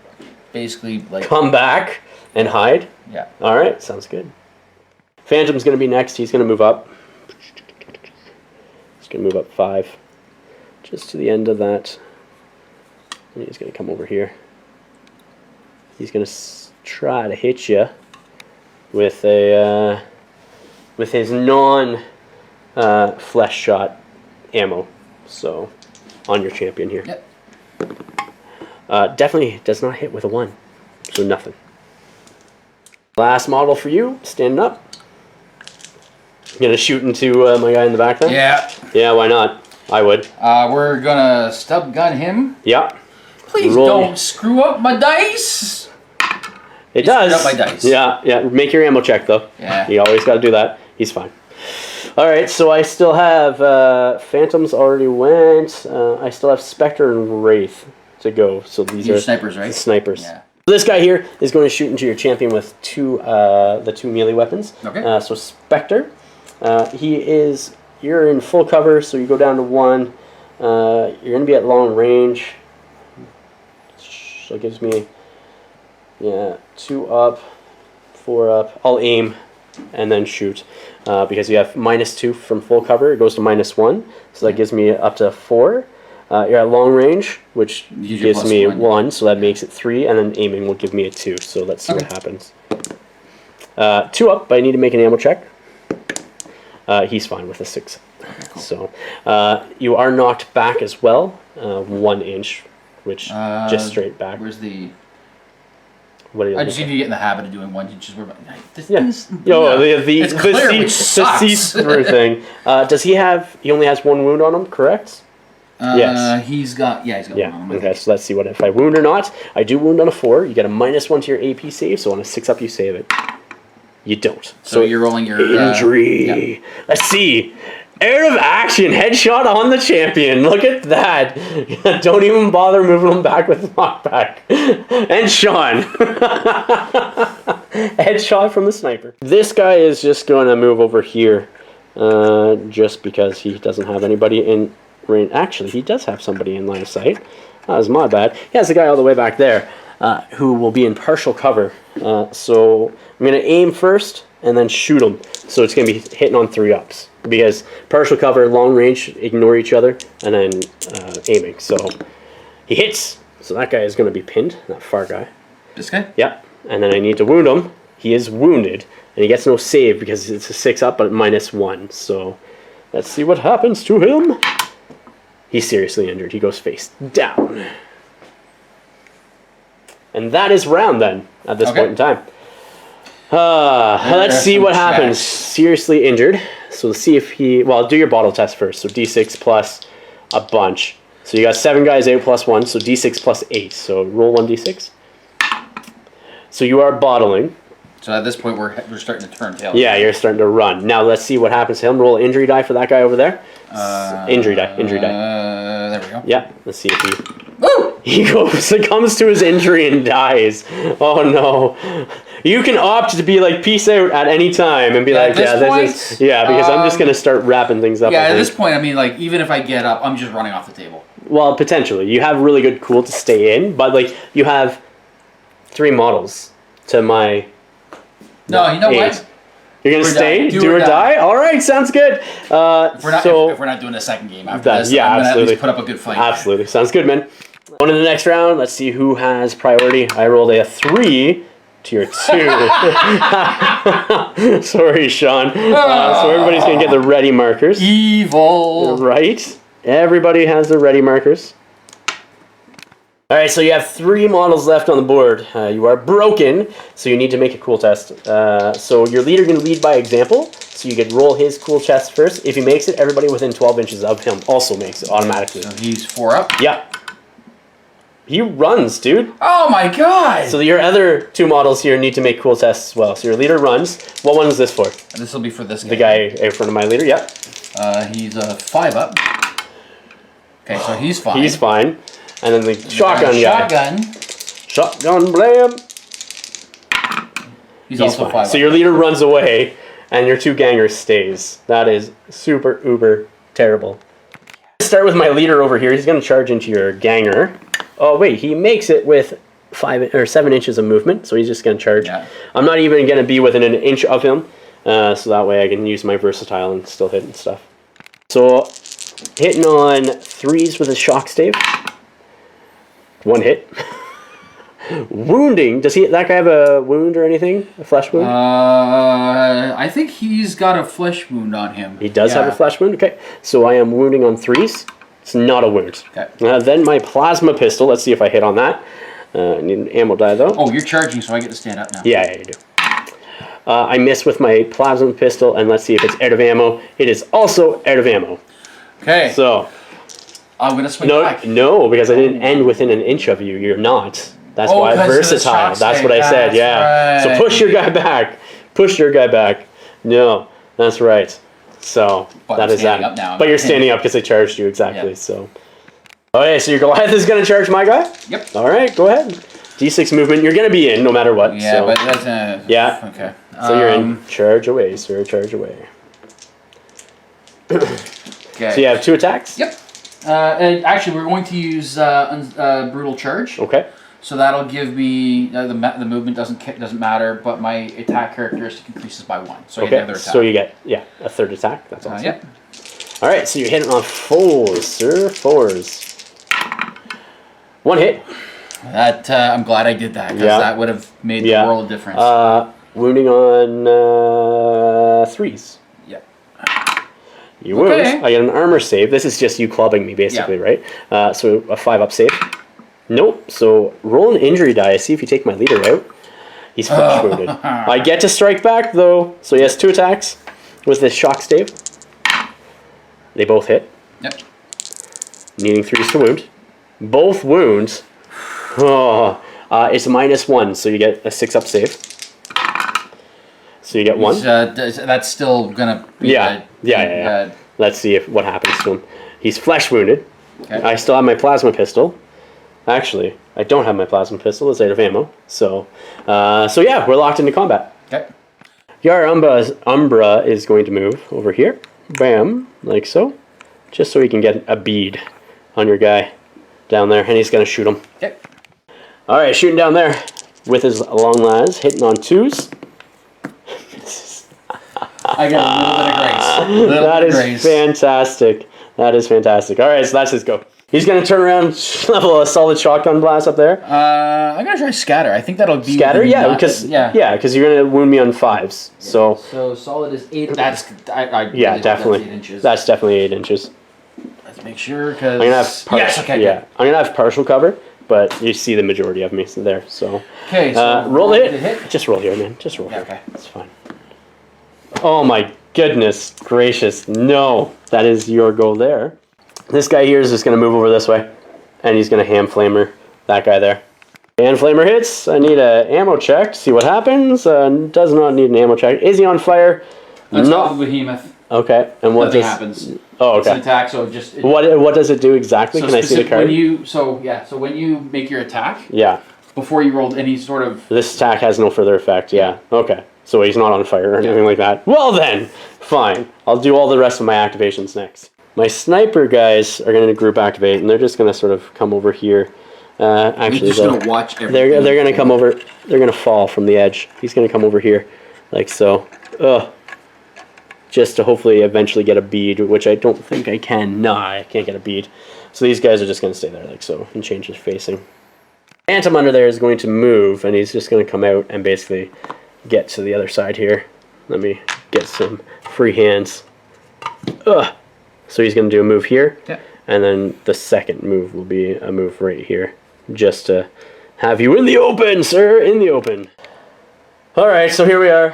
basically, like... come back and hide? Yeah. All right, sounds good. Phantom's going to be next. He's going to move up. He's going to move up 5. Just to the end of that. And he's going to come over here. He's going to try to hit you with a with his flesh shot ammo. So on your champion here. Yep. Definitely does not hit with a 1. So nothing. Last model for you, standing up. Gonna shoot into my guy in the back then? Yeah. Yeah, why not? I would. We're gonna stub gun him. Yeah. Please don't screw up my dice. It does. Screwed up my dice. Yeah, yeah. Make your ammo check though. Yeah. You always got to do that. He's fine. All right, so I still have Phantoms already went. I still have Spectre and Wraith to go. So these are snipers, right? Snipers. Yeah. This guy here is going to shoot into your champion with the 2 melee weapons. Okay. So Spectre, you're in full cover, so you go down to 1. You're going to be at long range. So it gives me 2 up, 4 up. I'll aim and then shoot because you have -2 from full cover. It goes to -1, so that gives me up to 4. You're at long range, which gives me 1, so that makes it 3, and then aiming will give me a 2. So let's see what happens. 2 up, but I need to make an ammo check. He's fine with a 6. Okay, cool. So you are knocked back as well, 1 inch, which just straight back. Where's the... What I just need to get in the habit of doing 1 inches. The see-through thing. Does he have? He only has 1 wound on him, correct? Yes. He's got 1 on him. Okay, so let's see if I wound or not. I do wound on a 4. You get a -1 to your AP save, so on a 6 up you save it. You don't. So you're rolling your injury. Yeah. Let's see. Out of action, headshot on the champion. Look at that. Don't even bother moving him back with knockback. And Shawn. Headshot from the sniper. This guy is just going to move over here just because he doesn't have anybody in range. Actually, he does have somebody in line of sight. That was my bad. He has a guy all the way back there who will be in partial cover. So I'm going to aim first and then shoot him. So it's going to be hitting on 3 ups. Because partial cover, long range, ignore each other, and then aiming. So he hits. So that guy is going to be pinned, that far guy. This guy? Yep. And then I need to wound him. He is wounded, and he gets no save because it's a 6 up, but -1. So let's see what happens to him. He's seriously injured. He goes face down. And that is round then, at this point in time. Let's see what happens. Seriously injured. So let's see if he... Well, do your bottle test first. So D6 plus a bunch. So you got 7 guys out plus 1. So D6 plus 8. So roll 1D6. So you are bottling. So at this point, we're starting to turn tails. Yeah, you're starting to run. Now let's see what happens to him. Roll an injury die for that guy over there. Injury die. Injury die. There we go. Yeah. Let's see if he... Woo! He succumbs to his injury and dies. Oh no. You can opt to be like, peace out at any time and be like, because I'm just going to start wrapping things up. Yeah, at this point, I mean, like, even if I get up, I'm just running off the table. Well, potentially. You have really good cool to stay in, but like, you have 3 models to my... No, you know 8. What? You're going to stay? Do or die? All right, sounds good. If we're not doing a second game after this, yeah, I'm going to at least least put up a good fight. Absolutely. Sounds good, man. On to the next round. Let's see who has priority. I rolled a 3 to your 2. Sorry, Shawn. So everybody's going to get the ready markers. Evil. Right. Everybody has their ready markers. All right, so you have 3 models left on the board. You are broken, so you need to make a cool test. So your leader can lead by example. So you could roll his cool test first. If he makes it, everybody within 12 inches of him also makes it automatically. So he's 4 up? Yeah. He runs, dude. Oh my god! So your other 2 models here need to make cool tests as well. So your leader runs. What one is this for? This will be for this guy. The guy in front of my leader, yep. He's a 5 up. Okay, so he's fine. He's fine. And then the shotgun guy. Shotgun. Shotgun blam. He's also fine. 5 So your leader runs away, and your 2 gangers stays. That is super uber terrible. Let's start with my leader over here. He's going to charge into your ganger. Oh wait, he makes it with 5 or 7 inches of movement, so he's just going to charge. Yeah. I'm not even going to be within an inch of him, so that way I can use my versatile and still hit and stuff. So hitting on 3s with a shock stave. 1 hit. Wounding. Does that guy have a wound or anything? A flesh wound? I think he's got a flesh wound on him. He does have a flesh wound? Okay. So I am wounding on 3s. It's not a wound. Okay. Then my plasma pistol. Let's see if I hit on that. I need an ammo die though. Oh, you're charging, so I get to stand up now. Yeah, you do. I miss with my plasma pistol, and let's see if it's out of ammo. It is also out of ammo. Okay. So I'm going to swing back. No, because I didn't end within an inch of you. You're not. That's why versatile. That's what I said. Yeah. Right. So push your guy back. Push your guy back. No, that's right. So but that I'm is that. Up now. But you're standing up because I charged you exactly. Yep. So. Okay, so your Goliath is going to charge my guy. Yep. All right, go ahead. D6 movement. You're going to be in no matter what. Yeah, so. but that's yeah. Okay. So you're in. Charge away, sir. Charge away. Okay. So you have 2 attacks. Yep. And actually, we're going to use brutal charge. Okay. So that'll give me the movement doesn't matter, but my attack characteristic increases by 1. So I get another attack. So you get a 3rd attack. That's awesome. Yep. All right, so you're hitting on 4s, sir. 4s. 1 hit. That I'm glad I did that because that would have made the world of difference. Wounding on 3s. Yep. You wound. I get an armor save. This is just you clubbing me, basically, right? So a 5-up save. Nope. So roll an injury die. See if you take my leader out. He's flesh wounded. I get to strike back though. So he has 2 attacks with this shock stave. They both hit. Yep. Needing 3s to wound. Both wounds. Oh, it's -1, so you get a 6-up save. So you get 1. That's still gonna be yeah. Let's see what happens to him. He's flesh wounded. Okay. I still have my plasma pistol. Actually, I don't have my plasma pistol. It's out of ammo. So yeah, we're locked into combat. Okay. Yar Umbra is going to move over here. Bam, like so. Just so he can get a bead on your guy down there, and he's going to shoot him. Okay. All right, shooting down there with his long lads, hitting on 2s. I got a little bit of grace. That is fantastic. That is fantastic. All right, so that's his go. He's going to turn around, level a solid shotgun blast up there. I'm going to try scatter. I think that'll be... Scatter? Yeah, because you're going to wound me on 5s. So solid is 8. That's... really definitely. That's 8 inches. That's definitely 8 inches. Let's make sure, because... I'm going to have I'm going to have partial cover, but you see the majority of me there, so... Okay, so... roll the hit. Just roll here, man. Just roll here. Okay. That's fine. Oh my goodness gracious. No. That is your goal there. This guy here is just going to move over this way, and he's going to ham flamer that guy there. Hand flamer hits. I need an ammo check to see what happens. Does not need an ammo check. Is he on fire? That's not the behemoth. Okay. And what happens. Oh, okay. It's an attack, so just... What does it do exactly? Can I see the card? When you make your attack... Yeah. Before you rolled any sort of... This attack has no further effect, yeah. Okay. So he's not on fire or anything like that. Well then, fine. I'll do all the rest of my activations next. My sniper guys are going to group activate, and they're just going to sort of come over here. Actually, you're just going to watch everything. They're going to come over. They're going to fall from the edge. He's going to come over here, like so. Just to hopefully eventually get a bead, which I don't think I can. Nah, I can't get a bead. So these guys are just going to stay there, like so, and change his facing. Phantom under there is going to move, and he's just going to come out and basically get to the other side here. Let me get some free hands. So he's going to do a move here, and then the second move will be a move right here, just to have you in the open, sir, in the open. All right, so here we are.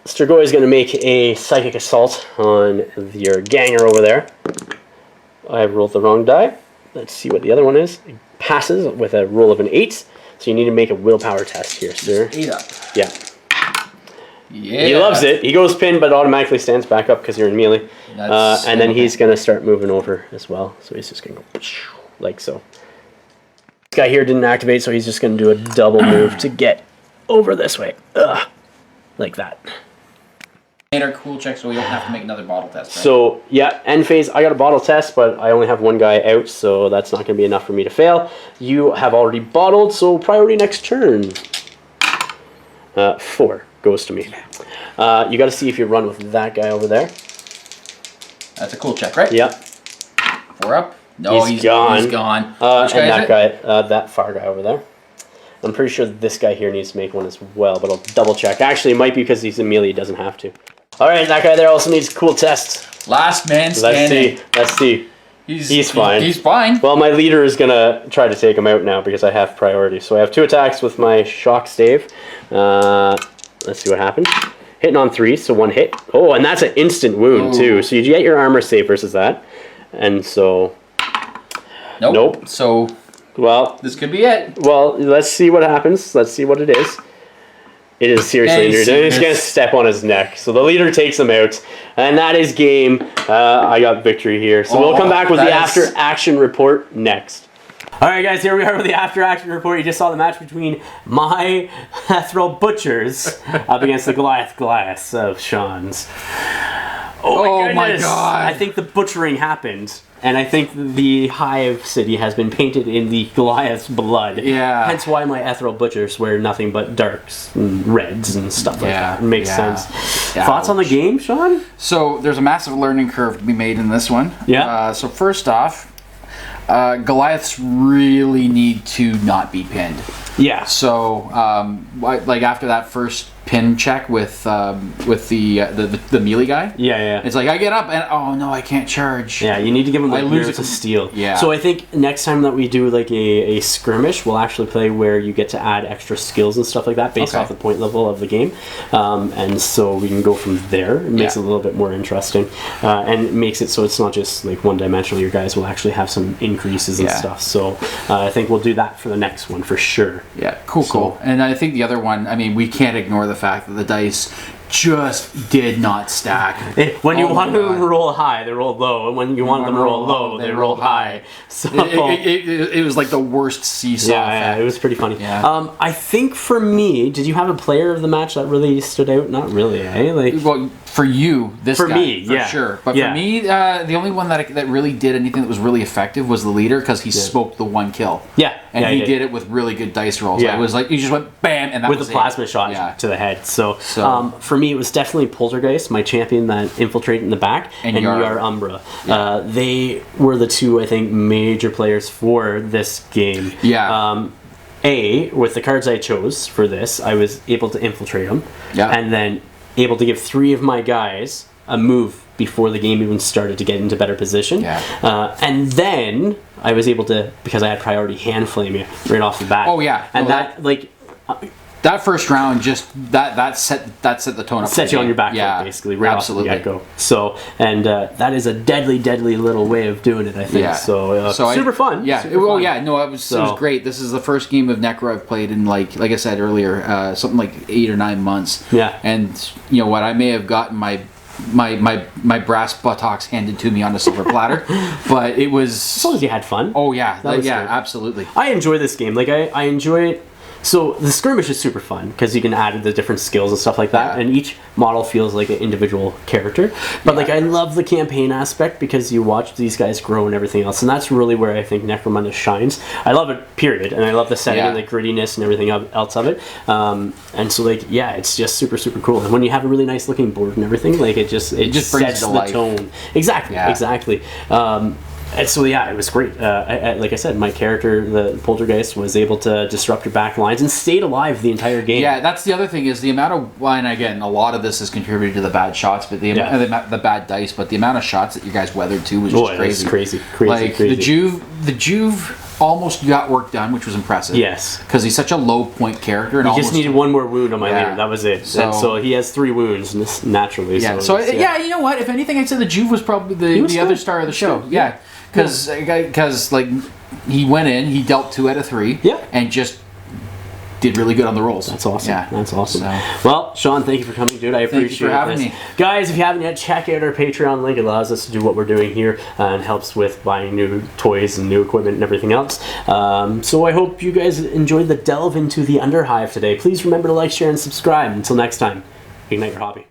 Strigoi is going to make a psychic assault on your ganger over there. I rolled the wrong die. Let's see what the other one is. It passes with a roll of an 8, so you need to make a willpower test here, sir. 8 up. Yeah. Yeah. He loves it. He goes pinned, but automatically stands back up because you're in melee. And then he's going to start moving over as well. So he's just going to go like so. He's guy here didn't activate, so he's just going to do a double move to get over this way. Like that. Made our cool check, so we don't have to make another bottle test, right? So, yeah, end phase, I got a bottle test, but I only have one guy out, so that's not going to be enough for me to fail. You have already bottled, so priority next turn. 4 goes to me. You got to see if you run with that guy over there. That's a cool check, right? Yep. 4 up. No, he's gone. He's gone. Which guy and that guy, that far guy over there. I'm pretty sure this guy here needs to make one as well, but I'll double check. Actually, it might be because he's a melee, he doesn't have to. Alright, that guy there also needs a cool test. Last man standing. Let's see. He's fine. He's fine. Well, my leader is going to try to take him out now because I have priority. So I have 2 attacks with my shock stave. Let's see what happens. Hitting on 3, so 1 hit. Oh, and that's an instant wound too. So you get your armor save versus that. And so... Nope. So... Well, this could be it. Well, let's see what happens. Let's see what it is. It is seriously injured. He's going to step on his neck. So the leader takes him out. And that is game. I got victory here. So we'll come back with the after-action report next. Alright guys, here we are with the after-action report. You just saw the match between my Ethereal Butchers up against the Goliaths of Shawn's. Oh my god. I think the butchering happened. And I think the Hive City has been painted in the Goliath's blood. Yeah. Hence why my Ethereal Butchers wear nothing but darks and reds and stuff like that. It makes sense. Yeah. Thoughts on the game, Shawn? So there's a massive learning curve to be made in this one. Yeah. So first off, Goliaths really need to not be pinned. Yeah. So, like after that first pin check with the melee guy. Yeah. It's like I get up and oh no, I can't charge. Yeah, you need to give him lose to steal. Yeah. So I think next time that we do like a skirmish, we'll actually play where you get to add extra skills and stuff like that based off the point level of the game, and so we can go from there. It makes it a little bit more interesting, and it makes it so it's not just like one dimensional. Your guys will actually have some increases and stuff. So I think we'll do that for the next one for sure. Yeah, cool. And I think the other one, I mean, we can't ignore the fact that the dice just did not stack. When you want them to roll high, they roll low, and when you want them to roll low, they roll high. So it was like the worst seesaw. Yeah, it was pretty funny. Yeah. I think for me, did you have a player of the match that really stood out? Not really, eh? Well, for you, this for guy, me, for sure. But for me, the only one that really did anything that was really effective was the leader because he smoked the 1 kill. Yeah, and he did it with really good dice rolls. Yeah. It was like you just went bam, and that with was the plasma shot to the head. So for me, it was definitely Poltergeist, my champion that infiltrated in the back, and Yar Umbra. Yeah. They were the 2, I think, major players for this game. Yeah. With the cards I chose for this, I was able to infiltrate them. Yeah. And then able to give 3 of my guys a move before the game even started to get into better position. Yeah. And then I was able to, because I had priority, hand flame you right off the bat. Oh yeah. And that first round just that set the tone up. Set you on your back foot, basically, right off the get-go. So, and that is a deadly little way of doing it, I think. Yeah. So, super fun. Yeah. Super fun. Yeah. No, it was great. This is the first game of Necro I've played in like I said earlier, something like 8 or 9 months. Yeah. And you know what? I may have gotten my brass buttocks handed to me on a silver platter, but it was as long as you had fun. Oh yeah, yeah, good. Absolutely. I enjoy this game. Like I enjoy it. So the skirmish is super fun because you can add the different skills and stuff like that, and each model feels like an individual character. But like I love the campaign aspect because you watch these guys grow and everything else, and that's really where I think Necromunda shines. I love it, period, and I love the setting and the grittiness and everything else of it. And so like it's just super cool. And when you have a really nice looking board and everything, like it just sets the tone. Exactly. And so it was great. Like I said, my character, the Poltergeist, was able to disrupt your back lines and stayed alive the entire game. Yeah, that's the other thing is the amount of, and again, a lot of this is contributed to the bad shots, but the bad dice, but the amount of shots that you guys weathered too was just crazy. Crazy. Like the Juve almost got work done, which was impressive. Yes, because he's such a low point character. And he just needed 1 more wound on my leader. That was it. So he has 3 wounds naturally. Yeah. So you know what? If anything, I'd say the Juve was probably the other star of the show. Yeah. Because like he went in, he dealt 2 out of 3, and just did really good on the rolls. That's awesome. Yeah. That's awesome. So. Well, Shawn, thank you for coming, dude. I appreciate Thank you for having me. Guys, if you haven't yet, check out our Patreon link. It allows us to do what we're doing here and helps with buying new toys and new equipment and everything else. So I hope you guys enjoyed the delve into the Underhive today. Please remember to like, share, and subscribe. Until next time, ignite your hobby.